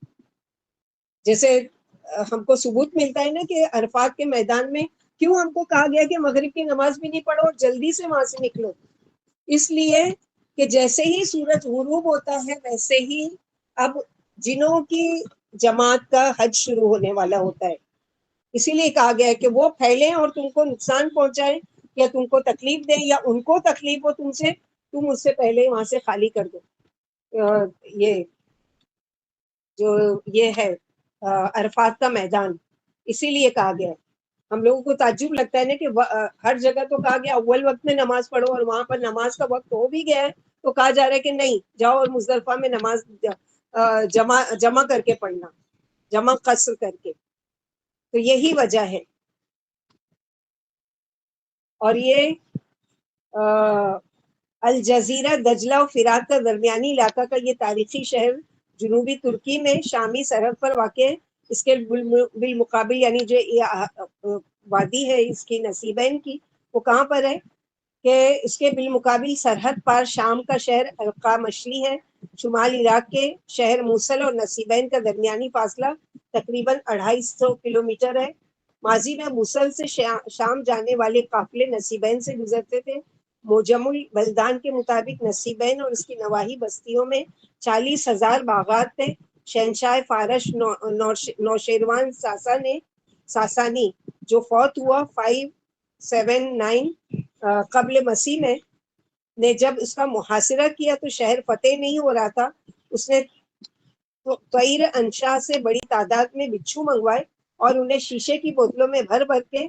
جیسے ہم کو ثبوت ملتا ہے نا کہ عرفات کے میدان میں کیوں ہم کو کہا گیا کہ مغرب کی نماز بھی نہیں پڑھو اور جلدی سے وہاں سے نکلو، اس لیے کہ جیسے ہی سورج غروب ہوتا ہے ویسے ہی اب جنوں کی جماعت کا حج شروع ہونے والا ہوتا ہے، اسی لیے کہا گیا ہے کہ وہ پھیلیں اور تم کو نقصان پہنچائیں یا تم کو تکلیف دیں یا ان کو تکلیف ہو تم سے، تم اس سے پہلے وہاں سے خالی کر دو۔ یہ جو یہ ہے عرفات کا میدان، اسی لیے کہا گیا ہے۔ ہم لوگوں کو تعجب لگتا ہے نا کہ ہر جگہ تو کہا گیا اول وقت میں نماز پڑھو، اور وہاں پر نماز کا وقت ہو بھی گیا ہے تو کہا جا رہا ہے کہ نہیں جاؤ اور مزدلفہ میں نماز جمع کر کے پڑھنا، جمع قصر کر کے، تو یہی وجہ ہے۔ اور یہ الجزیرہ دجلہ و فرات کا درمیانی علاقہ کا یہ تاریخی شہر جنوبی ترکی میں شامی سرحد پر واقع ہے. اس کے بالمقابل یعنی جو یہ وادی ہے اس کی نصیبین کی، وہ کہاں پر ہے کہ اس کے بالمقابل سرحد پار شام کا شہر القا مشلی ہے. شمال عراق کے شہر موصل اور نصیبین کا درمیانی فاصلہ تقریباً 250 کلومیٹر ہے. ماضی میں موصل سے شام جانے والے قافلے نصیبین سے گزرتے تھے. موجم البلدان کے مطابق نصیبین اور اس کی نواحی بستیوں میں 40,000 باغات تھے. شہنشاہ فارس نوشیروان ساسانی جو فوت ہوا 579 قبل مسیح میں، نے جب اس کا محاصرہ کیا تو شہر فتح نہیں ہو رہا تھا. اس نے طیر انشا سے بڑی تعداد میں بچھو منگوائے اور انہیں شیشے کی بوتلوں میں بھر بھر کے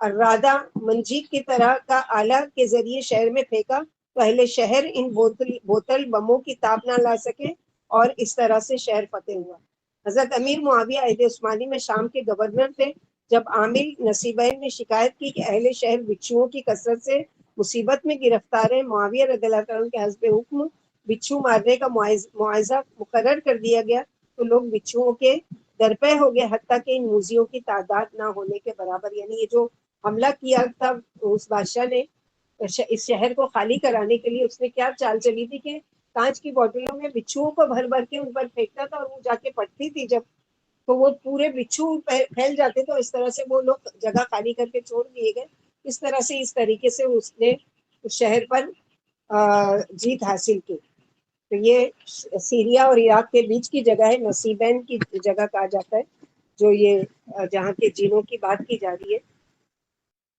ارادہ منجیق کی طرح کا آلہ کے ذریعے شہر میں پھینکا تو اہل شہر ان بوتل بموں کی تاب نہ لا سکے اور اس طرح سے شہر فتح ہوا. حضرت امیر معاویہ عہد عثمانی میں شام کے گورنر تھے. جب عامل نصیبین نے شکایت کی کہ اہل شہر بچھوؤں کی کثرت سے مصیبت میں گرفتار ہیں، معاویہ رضی اللہ عنہ کے حسب حکم بچھو مارنے کا معاوضہ مقرر کر دیا گیا تو لوگ بچھوؤں کے درپے ہو گئے، حتیٰ کہ ان موذیوں کی تعداد نہ ہونے کے برابر. یعنی یہ جو حملہ کیا تھا اس بادشاہ نے اس شہر کو خالی کرانے کے لیے، اس نے کیا چال چلی تھی کہ کانچ کی بوتلوں میں بچھوؤں کو بھر بھر کے ان پر پھینکتا تھا اور وہ جا کے پٹتی تھی جب تو وہ پورے بچھو پھیل جاتے تو اس طرح سے وہ لوگ جگہ خالی کر کے چھوڑ دیے گئے. اس طرح سے اس طریقے سے اس نے اس شہر پر جیت حاصل کی. تو یہ سیریا اور عراق کے بیچ کی جگہ ہے، نصیبین کی جگہ کہا جاتا ہے، جو یہ جہاں کے جنوں کی بات کی جا رہی ہے.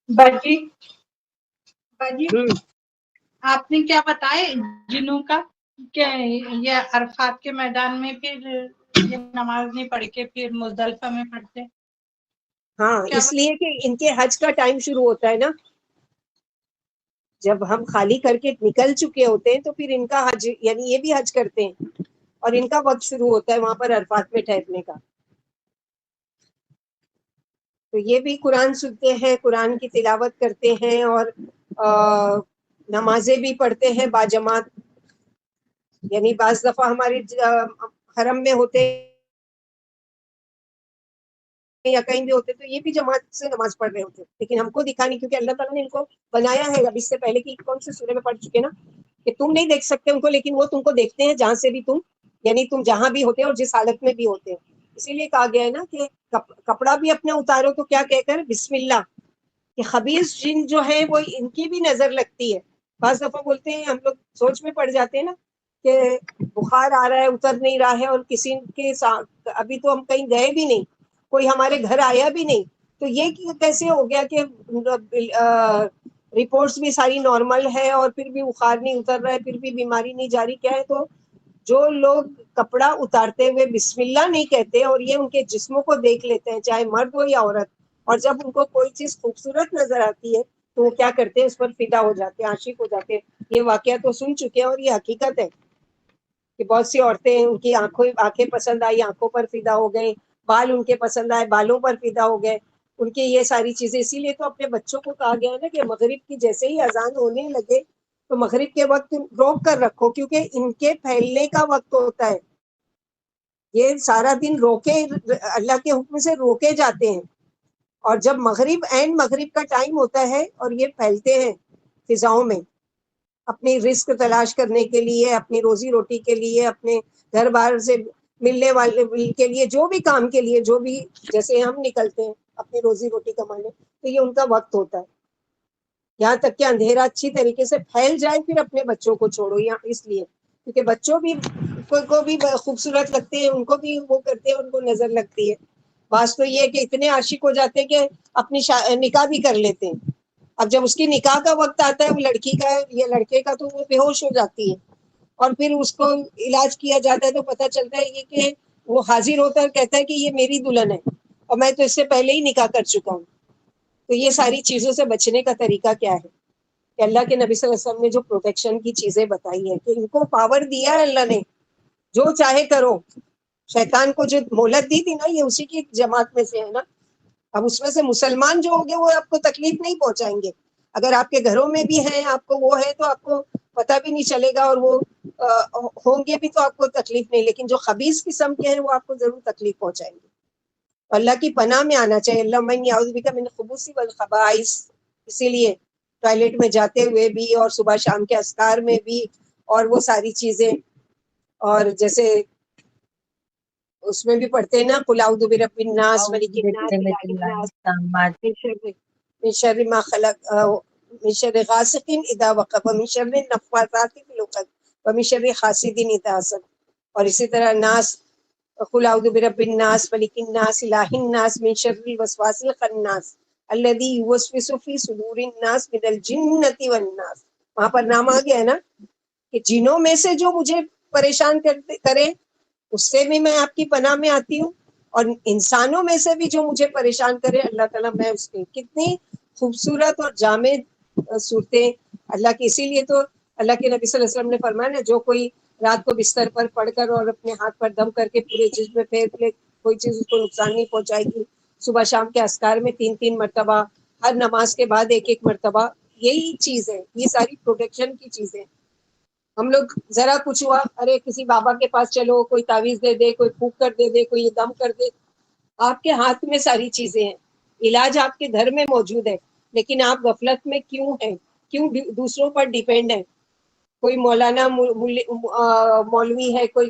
باجی باجی ہم، آپ نے کیا بتائے جنوں کا کہ یہ عرفات کے میدان میں پھر یہ نماز نہیں پڑھ کے پھر مزدلفہ میں پڑھتے؟ ہاں کیا اس لیے کہ ان کے حج کا ٹائم شروع ہوتا ہے نا، جب ہم خالی کر کے نکل چکے ہوتے ہیں تو پھر ان کا حج یعنی یہ بھی حج کرتے ہیں اور ان کا وقت شروع ہوتا ہے وہاں پر عرفات میں ٹھہرنے کا. تو یہ بھی قرآن سنتے ہیں، قرآن کی تلاوت کرتے ہیں اور نمازیں بھی پڑھتے ہیں باجماعت. یعنی بعض دفعہ ہمارے حرم میں ہوتے یا کہیں بھی ہوتے تو یہ بھی جماعت سے نماز پڑھ رہے ہوتے، لیکن ہم کو دکھا نہیں کیونکہ اللہ تعالیٰ نے ان کو بنایا ہے. اب اس سے پہلے کی کون سے سورے میں پڑھ چکے نا کہ تم نہیں دیکھ سکتے ان کو، لیکن وہ تم کو دیکھتے ہیں جہاں سے بھی تم یعنی تم جہاں بھی ہوتے اور جس حالت میں بھی ہوتے. اسی لیے کہا گیا ہے نا کہ کپڑا بھی اپنا اتارو تو کیا کہہ کر بسم اللہ، کہ خبیث جن جو ہے وہ ان کی بھی نظر لگتی ہے. بعض دفعہ بولتے ہیں ہم لوگ سوچ میں پڑ جاتے ہیں نا کہ بخار آ رہا ہے اتر نہیں رہا ہے اور کسی کے ساتھ ابھی تو ہم کہیں گئے بھی نہیں، کوئی ہمارے گھر آیا بھی نہیں، تو یہ کیسے ہو گیا کہ رپورٹس بھی ساری نارمل ہے اور پھر بھی بخار نہیں اتر رہا ہے، پھر بھی بیماری نہیں جاری. کیا ہے تو جو لوگ کپڑا اتارتے ہوئے بسم اللہ نہیں کہتے اور یہ ان کے جسموں کو دیکھ لیتے ہیں چاہے مرد ہو یا عورت، اور جب ان کو کوئی چیز خوبصورت نظر آتی ہے تو وہ کیا کرتے ہیں اس پر فدا ہو جاتے ہیں، عاشق ہو جاتے ہیں. یہ واقعہ تو سن چکے ہیں اور یہ حقیقت ہے کہ بہت سی عورتیں ان کی آنکھیں پسند آئی آنکھوں پر فدا ہو گئے، بال ان کے پسند آئے بالوں پر فدا ہو گئے، ان کے یہ ساری چیزیں. اسی لیے تو اپنے بچوں کو کہا گیا ہے نا کہ مغرب کی جیسے ہی اذان ہونے لگے تو مغرب کے وقت روک کر رکھو، کیونکہ ان کے پھیلنے کا وقت ہوتا ہے. یہ سارا دن روکے اللہ کے حکم سے روکے جاتے ہیں، اور جب مغرب کا ٹائم ہوتا ہے اور یہ پھیلتے ہیں فضاؤں میں اپنی رزق تلاش کرنے کے لیے، اپنی روزی روٹی کے لیے، اپنے گھر بار سے ملنے والے کے لیے، جو بھی کام کے لیے، جو بھی جیسے ہم نکلتے ہیں اپنی روزی روٹی کمانے، تو یہ ان کا وقت ہوتا ہے. یہاں تک کہ اندھیرا اچھی طریقے سے پھیل جائے پھر اپنے بچوں کو چھوڑو، یا اس لیے کیونکہ بچوں بھی کو بھی خوبصورت لگتے ہیں، ان کو بھی وہ کرتے ہیں، ان کو نظر لگتی ہے. بعض تو یہ کہ اتنے عاشق ہو جاتے ہیں کہ اپنی نکاح بھی کر لیتے ہیں. اب جب اس کی نکاح کا وقت آتا ہے وہ لڑکی کا یا لڑکے کا تو وہ بے ہوش ہو جاتی ہے، اور پھر اس کو علاج کیا جاتا ہے تو پتہ چلتا ہے یہ کہ وہ حاضر ہوتا ہے کہتا ہے کہ یہ میری دلہن ہے اور میں تو اس سے پہلے ہی نکاح کر چکا ہوں. تو یہ ساری چیزوں سے بچنے کا طریقہ کیا ہے کہ اللہ کے نبی صلی اللہ علیہ وسلم نے جو پروٹیکشن کی چیزیں بتائی ہے کہ ان کو پاور دیا ہے اللہ نے، جو چاہے کرو. شیطان کو جو مہلت دی تھی نا یہ اسی کی جماعت میں سے ہے نا. اب اس میں سے مسلمان جو ہوں گے وہ آپ کو تکلیف نہیں پہنچائیں گے. اگر آپ کے گھروں میں بھی ہیں آپ کو وہ ہے تو آپ کو پتہ بھی نہیں چلے گا، اور وہ ہوں گے بھی تو آپ کو تکلیف نہیں، لیکن جو خبیث قسم کے ہیں وہ آپ کو ضرور تکلیف پہنچائیں گے. اللہ کی پناہ میں آنا چاہیے. اللہم انی اعوذ بک من الخبث والخبائث. اسی لیے ٹوائلٹ میں جاتے ہوئے بھی اور صبح شام کے اذکار میں بھی اور وہ ساری چیزیں، اور جیسے اس میں بھی پڑھتے ہیں نا قل اعوذ برب الناس ملک الناس الہ الناس من شر ما خلق من شر غاسق اذا وقب ومن شر النفاثات في العقد ومن شر حاسد اذا حسد. اور اسی طرح ناس قل اعوذ برب الناس ملک الناس الہ الناس من شر الوسواس الخناس الذي يوسوس في صدور الناس من الجنۃ والناس. وہاں پر نام آ گیا ہے نا کہ جنوں میں سے جو مجھے پریشان کرے اس سے بھی میں آپ کی پناہ میں آتی ہوں، اور انسانوں میں سے بھی جو مجھے پریشان کرے اللہ تعالیٰ میں اس کی. کتنی خوبصورت اور جامع صورتیں اللہ کی. اسی لیے تو اللہ کے نبی صلی اللہ علیہ وسلم نے فرمایا نا، جو کوئی رات کو بستر پر پڑھ کر اور اپنے ہاتھ پر دم کر کے پورے جسم میں پھیر لے، کوئی چیز اس کو نقصان نہیں پہنچائے گی. صبح شام کے اذکار میں 3 مرتبہ، ہر نماز کے بعد 1 مرتبہ. یہی چیز ہے، یہ ساری پروٹیکشن کی چیزیں. ہم لوگ ذرا کچھ ہوا، ارے کسی بابا کے پاس چلو، کوئی تعویذ دے دے، کوئی پھونک کر دے دے، کوئی یہ دم کر دے. آپ کے ہاتھ میں ساری چیزیں ہیں، علاج آپ کے گھر میں موجود ہے، لیکن آپ غفلت میں کیوں ہیں؟ کیوں دوسروں پر ڈیپینڈ ہیں؟ کوئی مولانا مولوی ہے، کوئی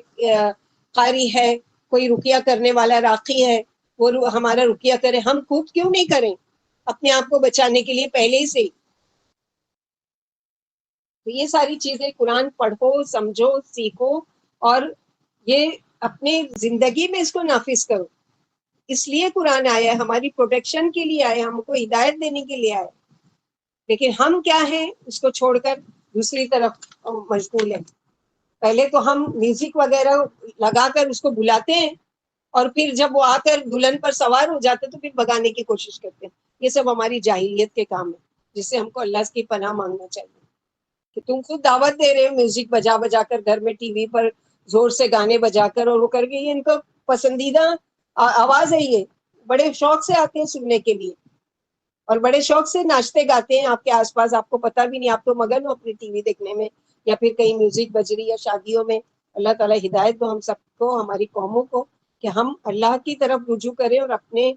قاری ہے، کوئی رقیہ کرنے والا راقی ہے، وہ ہمارا رقیہ کرے. ہم خود کیوں نہیں کریں اپنے آپ کو بچانے کے لیے پہلے ہی سے؟ تو یہ ساری چیزیں قرآن پڑھو، سمجھو، سیکھو، اور یہ اپنے زندگی میں اس کو نافذ کرو. اس لیے قرآن آیا ہے، ہماری پروٹیکشن کے لیے آیا، ہم کو ہدایت دینے کے لیے آیا. لیکن ہم کیا ہیں، اس کو چھوڑ کر دوسری طرف مشغول ہیں. پہلے تو ہم میوزک وغیرہ لگا کر اس کو بلاتے ہیں، اور پھر جب وہ آ کر دلہن پر سوار ہو جاتے تو پھر بگانے کی کوشش کرتے ہیں. یہ سب ہماری جاہلیت کے کام ہے، جس سے ہم کو اللہ کی پناہ مانگنا چاہیے. کہ تم خود دعوت دے رہے ہو میوزک بجا بجا کر، گھر میں ٹی وی پر زور سے گانے بجا کر، اور وہ کر کے، یہ ان کو پسندیدہ آواز ہے، یہ بڑے شوق سے آتے ہیں سننے کے لیے، اور بڑے شوق سے ناچتے گاتے ہیں آپ کے آس پاس. آپ کو پتہ بھی نہیں، آپ تو مگن ہو اپنی ٹی وی دیکھنے میں، یا پھر کہیں میوزک بج رہی ہے شادیوں میں. اللہ تعالیٰ ہدایت دو ہم سب کو، ہماری قوموں کو، کہ ہم اللہ کی طرف رجوع کریں اور اپنے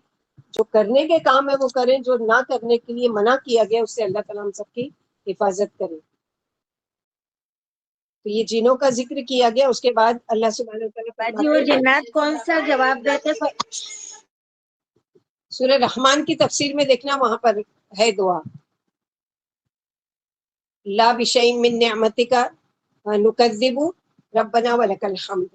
جو کرنے کے کام ہے وہ کریں، جو نہ کرنے کے لیے منع کیا گیا اس سے اللہ تعالیٰ ہم سب کی حفاظت کرے. تو یہ جنوں کا ذکر کیا گیا. اس کے بعد اللہ سبحانہ وتعالیٰ باجی وہ جنات کون سا جواب دیتے؟ سورہ رحمان کی تفسیر میں دیکھنا، وہاں پر ہے دعا، لا بشیء من نعمتک نکذب ربنا ولک الحمد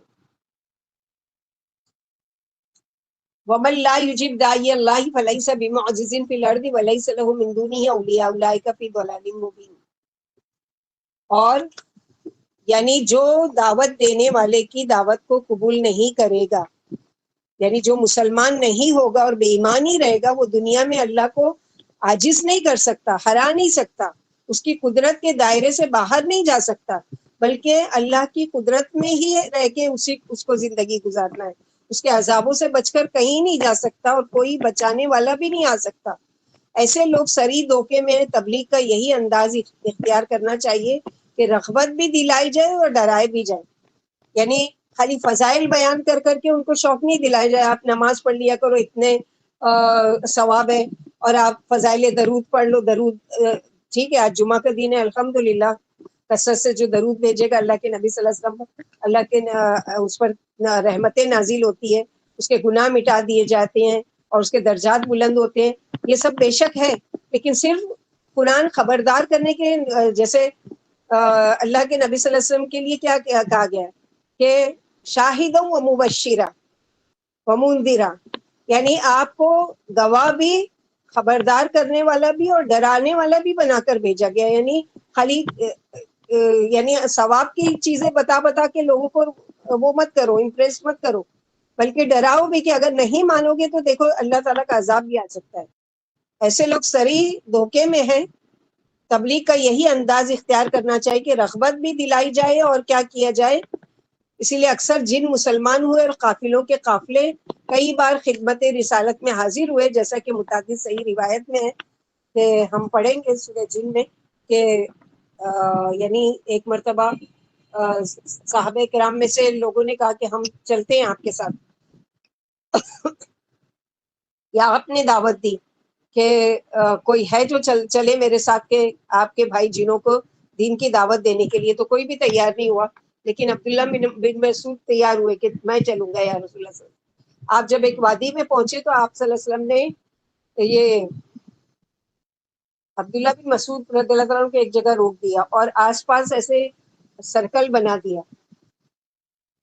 ومن لا یجب داعی اللہ فلیس بمعجز فی الارض ولیس له من دونہ اولیاء اولئک فی ضلال مبین. اور یعنی جو دعوت دینے والے کی دعوت کو قبول نہیں کرے گا، یعنی جو مسلمان نہیں ہوگا اور بے ایمان ہی رہے گا، وہ دنیا میں اللہ کو عاجز نہیں کر سکتا، ہرا نہیں سکتا، اس کی قدرت کے دائرے سے باہر نہیں جا سکتا، بلکہ اللہ کی قدرت میں ہی رہ کے اس کو زندگی گزارنا ہے. اس کے عذابوں سے بچ کر کہیں نہیں جا سکتا، اور کوئی بچانے والا بھی نہیں آ سکتا. ایسے لوگ سری دھوکے میں. تبلیغ کا یہی انداز اختیار کرنا چاہیے کہ رغبت بھی دلائی جائے اور ڈرائے بھی جائے. یعنی خالی فضائل بیان کر کر کے ان کو شوق نہیں دلایا جائے، آپ نماز پڑھ لیا کرو اتنے ثواب ہے، اور آپ فضائل درود پڑھ لو. درود ٹھیک ہے، آج جمعہ کا دن ہے، الحمدللہ کثرت سے جو درود بھیجے گا اللہ کے نبی صلی اللہ علیہ وسلم، اللہ کے اس پر رحمتیں نازل ہوتی ہے، اس کے گناہ مٹا دیے جاتے ہیں، اور اس کے درجات بلند ہوتے ہیں. یہ سب بے شک ہے، لیکن صرف قرآن خبردار کرنے کے، جیسے اللہ کے نبی صلی اللہ علیہ وسلم کے لیے کیا کہا گیا ہے کہ شاہدوں و مبشرہ و منذرہ، یعنی آپ کو گواہ بھی، خبردار کرنے والا بھی، اور ڈرانے والا بھی بنا کر بھیجا گیا. یعنی خالی یعنی ثواب کی چیزیں بتا بتا کے لوگوں کو وہ مت کرو، امپریس مت کرو، بلکہ ڈراؤ بھی کہ اگر نہیں مانو گے تو دیکھو اللہ تعالیٰ کا عذاب بھی آ سکتا ہے. ایسے لوگ سری دھوکے میں ہیں. تبلیغ کا یہی انداز اختیار کرنا چاہیے کہ رغبت بھی دلائی جائے اور کیا کیا جائے. اسی لیے اکثر جن مسلمان ہوئے اور قافلوں کے قافلے کئی بار خدمت رسالت میں حاضر ہوئے، جیسا کہ متعدد صحیح روایت میں ہے کہ ہم پڑھیں گے سورہ جن میں، کہ یعنی ایک مرتبہ صحابہ کرام میں سے لوگوں نے کہا کہ ہم چلتے ہیں آپ کے ساتھ، یا آپ نے دعوت دی کہ کوئی ہے جو چلے میرے ساتھ کے آپ کے بھائی جنوں کو دین کی دعوت دینے کے لیے، تو کوئی بھی تیار نہیں ہوا، لیکن عبداللہ بن مسعود تیار ہوئے کہ میں چلوں گا یا رسول اللہ صلی اللہ علیہ وسلم۔ آپ جب ایک وادی میں پہنچے تو آپ صلی اللہ علیہ وسلم نے یہ عبداللہ بن مسعود رضی اللہ تعالیٰ کو ایک جگہ روک دیا اور آس پاس ایسے سرکل بنا دیا،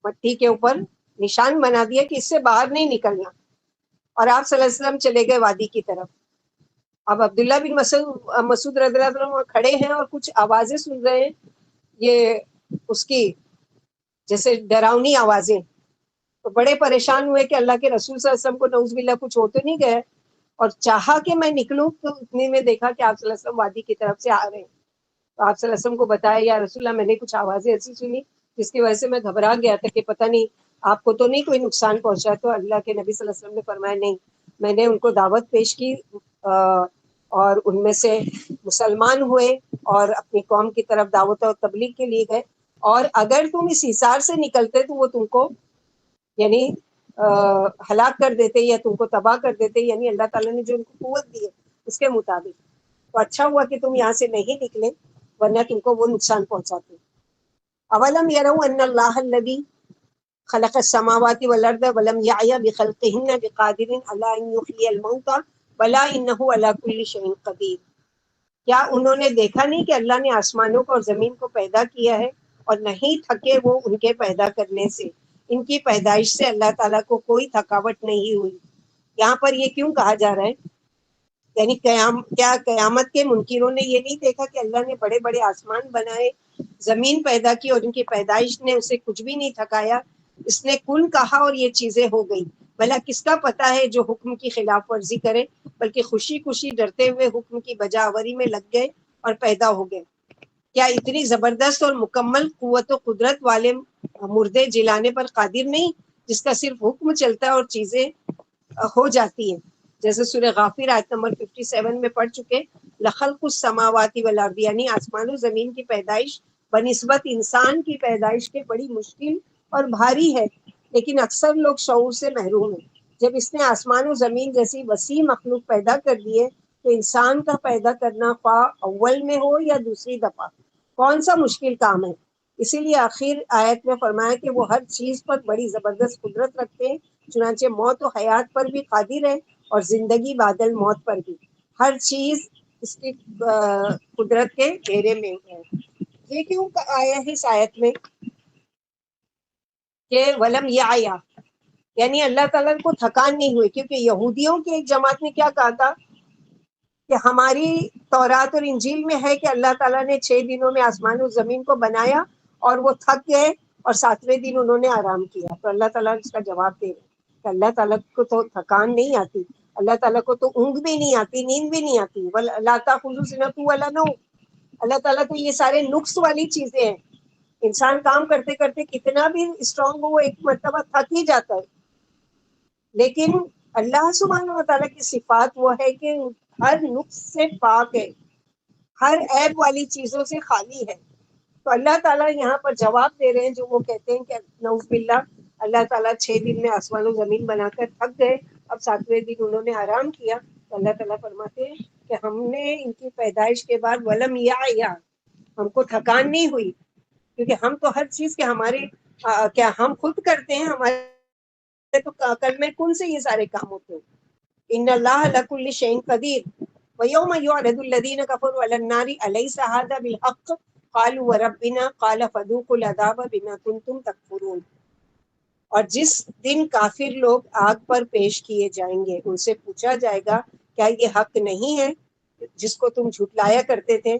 مٹی کے اوپر نشان بنا دیا کہ اس سے باہر نہیں نکلنا، اور آپ صلی اللہ علیہ وسلم چلے گئے وادی کی طرف۔ اب عبداللہ بن مسعود رضی اللہ عنہ کھڑے ہیں اور کچھ آوازیں سن رہے ہیں، یہ اس کی جیسے ڈراؤنی آوازیں، تو بڑے پریشان ہوئے کہ اللہ کے رسول صلی اللہ علیہ وسلم کو نعوذ باللہ کچھ ہو تو نہیں گئے، اور چاہا کہ میں نکلوں تو اتنے میں دیکھا کہ آپ صلی اللہ علیہ وسلم وادی کی طرف سے آ رہے ہیں، تو آپ صلی اللہ علیہ وسلم کو بتایا یا رسول اللہ میں نے کچھ آوازیں ایسی سنی جس کی وجہ سے میں گھبرا گیا تھا کہ پتہ نہیں آپ کو تو نہیں کوئی نقصان پہنچا، تو اللہ کے نبی صلی اللہ علیہ وسلم نے فرمایا نہیں، میں نے ان کو دعوت پیش کی اور ان میں سے مسلمان ہوئے اور اپنی قوم کی طرف دعوت و تبلیغ کے لیے گئے، اور اگر تم اس حصار سے نکلتے تو وہ تم کو یعنی ہلاک کر دیتے یا تم کو تباہ کر دیتے، یعنی اللہ تعالیٰ نے جو ان کو قوت دی ہے اس کے مطابق، تو اچھا ہوا کہ تم یہاں سے نہیں نکلے ورنہ تم کو وہ نقصان پہنچاتے۔ اولم يروا ان اللہ الذی خلق السماوات والارض ولم يعي بخلقهن بقادر على ان يحيي الموتى بلا انه على كل شيء قدیر، کیا انہوں نے دیکھا نہیں کہ اللہ نے آسمانوں کو اور زمین کو پیدا کیا ہے اور نہیں تھکے وہ ان کے پیدا کرنے سے، ان کی پیدائش سے اللہ تعالیٰ کو کوئی تھکاوٹ نہیں ہوئی۔ یہاں پر یہ کیوں کہا جا رہا ہے؟ یعنی کیا قیامت کے منکروں نے یہ نہیں دیکھا کہ اللہ نے بڑے بڑے آسمان بنائے، زمین پیدا کی اور ان کی پیدائش نے اسے کچھ بھی نہیں تھکایا، اس نے کن کہا اور یہ چیزیں ہو گئی۔ بھلا کس کا پتہ ہے جو حکم کی خلاف ورزی کرے، بلکہ خوشی خوشی ڈرتے ہوئے حکم کی بجاوری میں لگ گئے اور پیدا ہو گئے۔ کیا اتنی زبردست اور مکمل قوت و قدرت والے مردے جلانے پر قادر نہیں، جس کا صرف حکم چلتا ہے اور چیزیں ہو جاتی ہیں؟ جیسے سورہ غافر آیت نمبر 57 میں پڑھ چکے، لخلق السماوات والارض، یعنی آسمان و زمین کی پیدائش بنسبت انسان کی پیدائش کے بڑی مشکل اور بھاری ہے، لیکن اکثر لوگ شعور سے محروم ہیں۔ جب اس نے آسمان و زمین جیسی وسیع مخلوق پیدا کر دیے تو انسان کا پیدا کرنا خواہ اول میں ہو یا دوسری دفعہ کون سا مشکل کام ہے؟ اسی لیے آخر آیت میں فرمایا کہ وہ ہر چیز پر بڑی زبردست قدرت رکھتے ہیں، چنانچہ موت و حیات پر بھی قادر ہے اور زندگی بعد الموت پر بھی، ہر چیز اس کی قدرت کے گھیرے میں ہے۔ یہ کیوں آیا ہے اس آیت میں کہ ولم یعیا، یعنی اللہ تعالیٰ کو تھکان نہیں ہوئی، کیونکہ یہودیوں کی ایک جماعت نے کیا کہا تھا کہ ہماری تورات اور انجیل میں ہے کہ اللہ تعالیٰ نے 6 دنوں میں آسمان و زمین کو بنایا اور وہ تھک گئے اور 7ویں دن انہوں نے آرام کیا، تو اللہ تعالیٰ اس کا جواب دے رہے کہ اللہ تعالیٰ کو تو تھکان نہیں آتی، اللہ تعالیٰ کو تو اونگ بھی نہیں آتی، نیند بھی نہیں آتی، لا تأخذہ سنۃ ولا نوم، اللہ تعالیٰ تو یہ سارے نقص والی چیزیں ہیں، انسان کام کرتے کرتے کتنا بھی اسٹرانگ ہو وہ ایک مرتبہ تھک ہی جاتا ہے، لیکن اللہ سبحانہ و تعالیٰ کی صفات وہ ہے کہ ہر نقص سے پاک ہے، ہر عیب والی چیزوں سے خالی ہے، تو اللہ تعالیٰ یہاں پر جواب دے رہے ہیں جو وہ کہتے ہیں کہ نعوذ باللہ اللہ تعالیٰ 6 دن میں آسمان و زمین بنا کر تھک گئے، اب 7ویں دن انہوں نے آرام کیا، تو اللہ تعالیٰ فرماتے ہیں کہ ہم نے ان کی پیدائش کے بعد ولم یعیا، ہم کو تھکان نہیں ہوئی، کیونکہ ہم تو ہر چیز کے ہمارے کیا ہم خود کرتے ہیں، ہمارے تو کلمہ کن سے یہ سارے کام ہوتے ہیں، ان اللہ علی کل شیء قدیر ویوم یعرض الذین کفروا علی النار الیس ھذا بالحق قالوا وربنا قال فذوقوا العذاب بما کنتم تکفرون، اور جس دن کافر لوگ آگ پر پیش کیے جائیں گے ان سے پوچھا جائے گا کیا یہ حق نہیں ہے جس کو تم جھٹلایا کرتے تھے،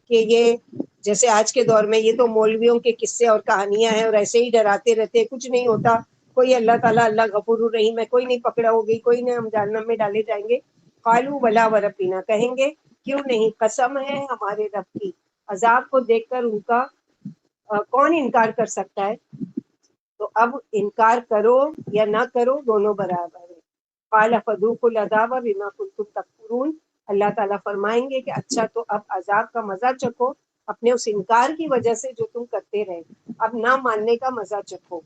کہ یہ جیسے آج کے دور میں یہ تو مولویوں کے قصے اور کہانیاں ہیں اور ایسے ہی ڈراتے رہتے، کچھ نہیں ہوتا، کوئی اللہ تعالیٰ اللہ غفور الرحیم ہے، کوئی نہیں پکڑا ہوگی، کوئی نہیں ہم جہنم میں ڈالے جائیں گے، قالوا بلا وربنا، کہیں گے کیوں نہیں، قسم ہے ہمارے رب کی، عذاب کو دیکھ کر ان کا کون انکار کر سکتا ہے، تو اب انکار کرو یا نہ کرو دونوں برابر ہے۔ قال فذوقوا العذاب بما کنتم تکفرون، اللہ تعالیٰ فرمائیں گے کہ اچھا تو اب عذاب کا مزہ چکھو اپنے اس انکار کی وجہ سے جو تم کرتے رہے. اب نہ ماننے کا مزہ چکھو.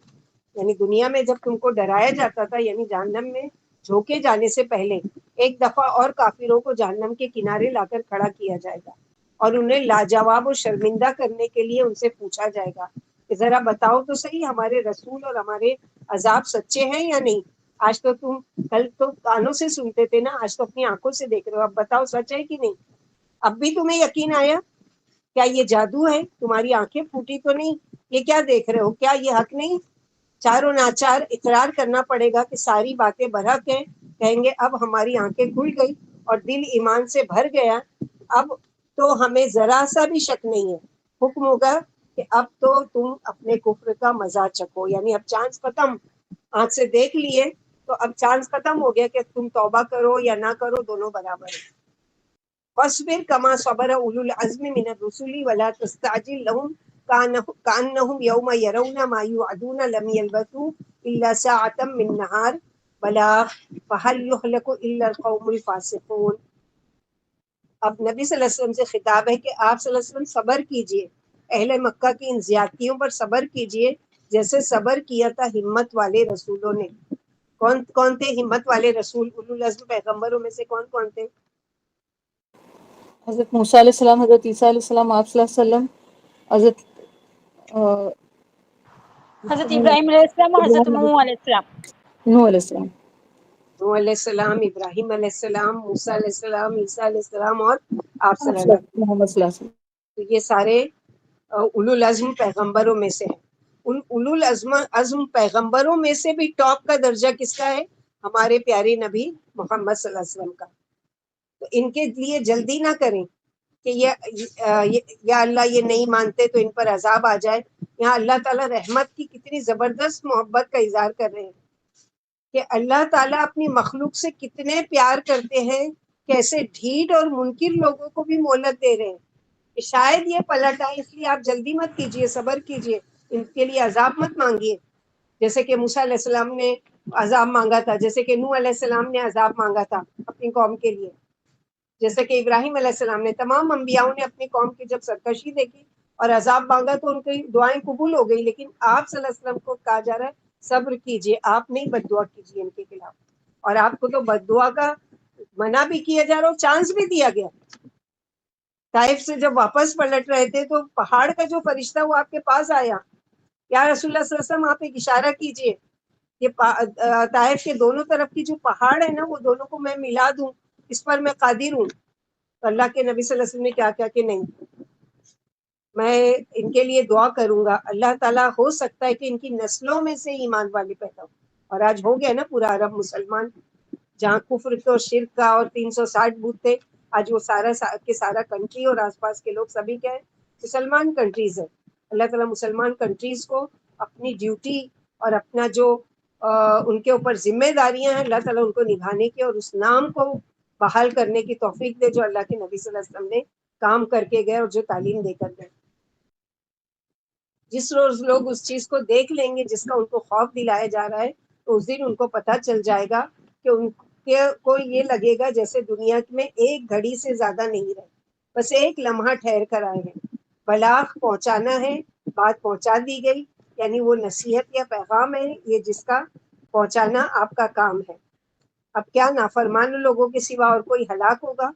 یعنی دنیا میں جب تم کو ڈرایا جاتا تھا، یعنی جہنم میں جھونکے جانے سے پہلے ایک دفعہ اور کافروں کو جہنم کے کنارے لا کر کھڑا کیا جائے گا اور انہیں لاجواب و شرمندہ کرنے کے لیے ان سے پوچھا جائے گا کہ ذرا بتاؤ تو صحیح ہمارے رسول اور ہمارے عذاب سچے ہیں یا نہیں. آج تو تم کل تو کانوں سے سنتے تھے نا، آج تو اپنی آنکھوں سے دیکھ رہے ہو. اب بتاؤ سچ ہے کہ نہیں؟ اب بھی تمہیں یقین آیا؟ کیا یہ جادو ہے؟ تمہاری آنکھیں پھوٹی تو نہیں؟ یہ کیا دیکھ رہے ہو؟ کیا یہ حق نہیں؟ چاروں ناچار اقرار کرنا پڑے گا کہ ساری باتیں برحق ہیں. کہیں گے اب ہماری آنکھیں کھل گئی اور دل ایمان سے بھر گیا، اب تو ہمیں ذرا سا بھی شک نہیں ہے. حکم ہوگا کہ اب تو تم اپنے کفر کا مزہ چکھو. یعنی اب چانس ختم، آنکھ سے دیکھ لیے تو اب چانس ختم ہو گیا کہ تم توبہ کرو یا نہ کرو، دونوں برابر ہیں. فاصبر کما صبر اولو العزم من الرسل ولا تستعجل لهم كأنهم يوم يرون ما يوعدون لم يلبثوا إلا ساعة من نهار بلاغ فهل يهلك إلا القوم الفاسقون. اب نبی صلی اللہ علیہ وسلم سے خطاب ہے کہ آپ صلی اللہ علیہ وسلم صبر کیجئے، اہل مکہ کی ان زیادتیوں پر صبر کیجئے جیسے صبر کیا تھا ہمت والے رسولوں نے. کون تھے ہمت والے رسول؟ اولو العزم پیغمبروں میں سے کون کون تھے؟ حضرت موسیٰ علیہ السلام، حضرت عیسیٰ علیہ السلام، آپ صلی اللہ علیہ وسلم، حضرت حضرت ابراہیم علیہ السلام اور حضرت نوح علیہ السلام. نوح علیہ السلام. نوح علیہ السلام، ابراہیم علیہ السلام، موسیٰ علیہ السلام، عیسیٰ علیہ السلام اور آپ صلی اللہ علیہ وسلم. محمد صلی اللہ علیہ وسلم. تو یہ سارے اولو العزم پیغمبروں میں سے ہیں. ان اولو العزم پیغمبروں میں سے بھی ٹاپ کا درجہ کس کا ہے؟ ہمارے پیارے نبی محمد صلی اللہ علیہ وسلم کا. تو ان کے لیے جلدی نہ کریں کہ یا اللہ یہ نہیں مانتے تو ان پر عذاب آ جائے. یہاں اللہ تعالیٰ رحمت کی کتنی زبردست محبت کا اظہار کر رہے ہیں کہ اللہ تعالیٰ اپنی مخلوق سے کتنے پیار کرتے ہیں، کیسے ڈھیٹ اور منکر لوگوں کو بھی مہلت دے رہے ہیں کہ شاید یہ پلٹ آئے، اس لیے آپ جلدی مت کیجیے، صبر کیجیے، ان کے لیے عذاب مت مانگیے. جیسے کہ موسیٰ علیہ السلام نے عذاب مانگا تھا، جیسے کہ نوح علیہ السلام نے عذاب مانگا تھا اپنی قوم کے لیے، جیسے کہ ابراہیم علیہ السلام نے. تمام انبیاؤں نے اپنی قوم کی جب سرکشی دیکھی اور عذاب مانگا تو ان کی دعائیں قبول ہو گئی. لیکن آپ صلی اللہ علیہ وسلم کو کہا جا رہا ہے صبر کیجیے، آپ نہیں بد دعا کیجیے ان کے خلاف. اور آپ کو تو بد دعا کا منع بھی کیا جا رہا ہو، چانس بھی دیا گیا. طائف سے جب واپس پلٹ رہے تھے تو پہاڑ کا جو فرشتہ وہ آپ کے پاس آیا، یا رسول اللہ صلی اللہ علیہ وسلم آپ ایک اشارہ کیجیے کہ طائف کے دونوں طرف کی جو پہاڑ ہے نا وہ دونوں کو میں ملا دوں، اس پر میں قادر ہوں. تو اللہ کے نبی صلی اللہ علیہ وسلم نے کیا کیا کہ نہیں، میں ان کے لیے دعا کروں گا، اللہ تعالیٰ ہو سکتا ہے کہ ان کی نسلوں میں سے ایمان والے پیدا ہو. اور آج ہو گیا نا پورا عرب مسلمان، جہاں کفر تو شرک کا اور 360 بت تھے، آج وہ سارا کنٹری اور آس پاس کے لوگ سبھی کیا ہے، مسلمان کنٹریز ہیں. اللہ تعالیٰ مسلمان کنٹریز کو اپنی ڈیوٹی اور اپنا جو ان کے اوپر ذمہ داریاں ہیں، اللہ تعالیٰ ان کو نبھانے کی اور اس نام کو بحال کرنے کی توفیق دے جو اللہ کے نبی صلی اللہ علیہ وسلم نے کام کر کے گئے اور جو تعلیم دے کر گئے. جس روز لوگ اس چیز کو دیکھ لیں گے جس کا ان کو خوف دلایا جا رہا ہے، تو اس دن ان کو پتہ چل جائے گا کہ ان کو یہ لگے گا جیسے دنیا میں ایک گھڑی سے زیادہ نہیں رہے، بس ایک لمحہ ٹھہر کر آئے ہیں. بلاغ پہنچانا ہے، بات پہنچا دی گئی، یعنی وہ نصیحت یا پیغام ہے یہ جس کا پہنچانا آپ کا کام ہے. اب کیا نافرمان لوگوں کے سوا اور کوئی ہلاک ہوگا؟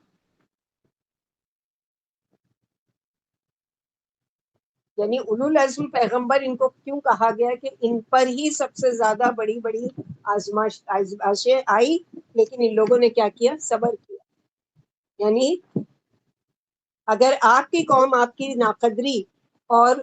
یعنی اولو العزم پیغمبر ان کو کیوں کہا گیا کہ ان پر ہی سب سے زیادہ بڑی بڑی آزمائشیں آئی، لیکن ان لوگوں نے کیا کیا؟ صبر کیا. یعنی اگر آپ کی قوم آپ کی ناقدری اور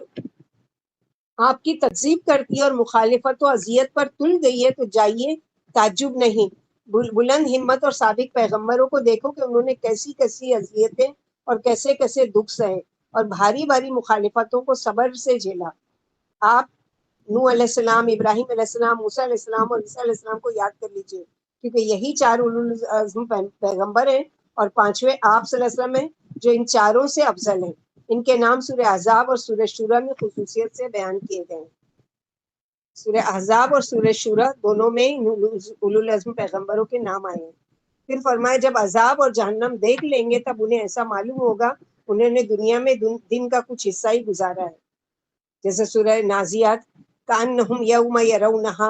آپ کی تکذیب کرتی ہے اور مخالفت و اذیت پر تل گئی ہے تو جائیے، تعجب نہیں. بلند ہمت اور سابق پیغمبروں کو دیکھو کہ انہوں نے کیسی کیسی اذیتیں اور کیسے کیسے دکھ سہے اور بھاری بھاری مخالفتوں کو صبر سے جھیلا. آپ نوح علیہ السلام، ابراہیم علیہ السلام، موسیٰ علیہ السلام اور عیسیٰ علیہ السلام کو یاد کر لیجئے، کیونکہ یہی 4 اولو العزم پیغمبر ہیں اور 5ویں آپ صلی اللہ علیہ وسلم ہیں جو ان چاروں سے افضل ہیں. ان کے نام سورہ احزاب اور سورہ شورى میں خصوصیت سے بیان کیے گئے ہیں. سورہ احزاب اور سورہ شورى دونوں میں اولو العزم پیغمبروں کے نام آئے ہیں. پھر فرمایا جب عذاب اور جہنم دیکھ لیں گے تب انہیں ایسا معلوم ہوگا انہوں نے دنیا میں دن کا کچھ حصہ ہی گزارا ہے. جیسے سورہ نازیات کانہم یوم یرونہا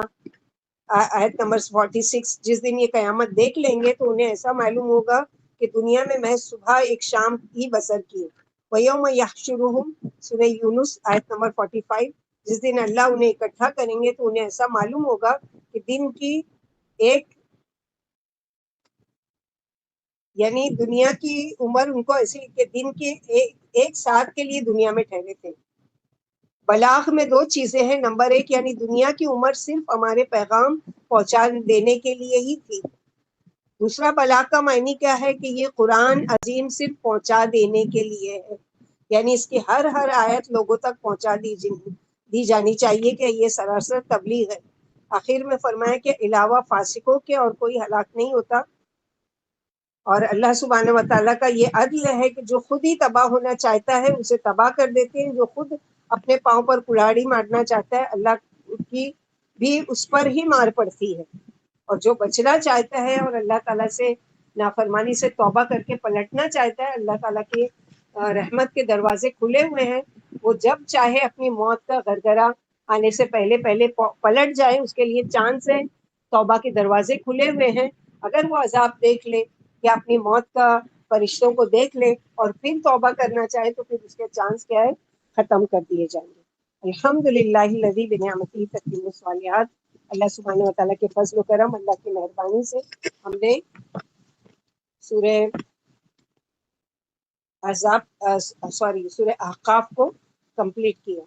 آیت نمبر 46، جس دن یہ قیامت دیکھ لیں گے تو انہیں ایسا معلوم ہوگا کہ دنیا میں محض صبح ایک شام ہی بسر کی. وَيَوْمَ يَحْشُرُهُمْ سورہ یونس آیت نمبر 45، جس دن اللہ انہیں اکٹھا کریں گے تو انہیں ایسا معلوم ہوگا کہ دن کی ایک یعنی دنیا کی عمر ان کو ایسی کہ دن کے ایک ساتھ کے لیے دنیا میں ٹھہرے تھے. بلاغ میں دو چیزیں ہیں. نمبر ایک یعنی دنیا کی عمر صرف ہمارے پیغام پہنچا دینے کے لیے ہی تھی. دوسرا بلاغ کا معنی کیا ہے کہ یہ قرآن عظیم صرف پہنچا دینے کے لیے ہے، یعنی اس کی ہر آیت لوگوں تک پہنچا دی جانی چاہیے کہ یہ سراسر تبلیغ ہے. آخر میں فرمایا کہ علاوہ فاسقوں کے اور کوئی ہلاک نہیں ہوتا، اور اللہ سبحانہ و تعالیٰ کا یہ عدل ہے کہ جو خود ہی تباہ ہونا چاہتا ہے اسے تباہ کر دیتے ہیں، جو خود اپنے پاؤں پر کلاڑی مارنا چاہتا ہے اللہ کی بھی اس پر ہی مار پڑتی ہے، اور جو بچنا چاہتا ہے اور اللہ تعالیٰ سے نافرمانی سے توبہ کر کے پلٹنا چاہتا ہے، اللہ تعالیٰ کے رحمت کے دروازے کھلے ہوئے ہیں. وہ جب چاہے اپنی موت کا غرغرہ آنے سے پہلے پلٹ جائے، اس کے لیے چانس ہے. توبہ کے دروازے کھلے ہوئے ہیں. اگر وہ عذاب دیکھ لے یا اپنی موت کا فرشتوں کو دیکھ لے اور پھر توبہ کرنا چاہے تو پھر اس کے چانس کیا ہے، ختم کر دیے جائیں گے. الحمدللہ الذی بنعمتہ تتم الصالحات. اللہ سبحانہ و تعالیٰ کے فضل و کرم، اللہ کی مہربانی سے ہم نے سورہ سورہ احقاف کو کمپلیٹ کیا.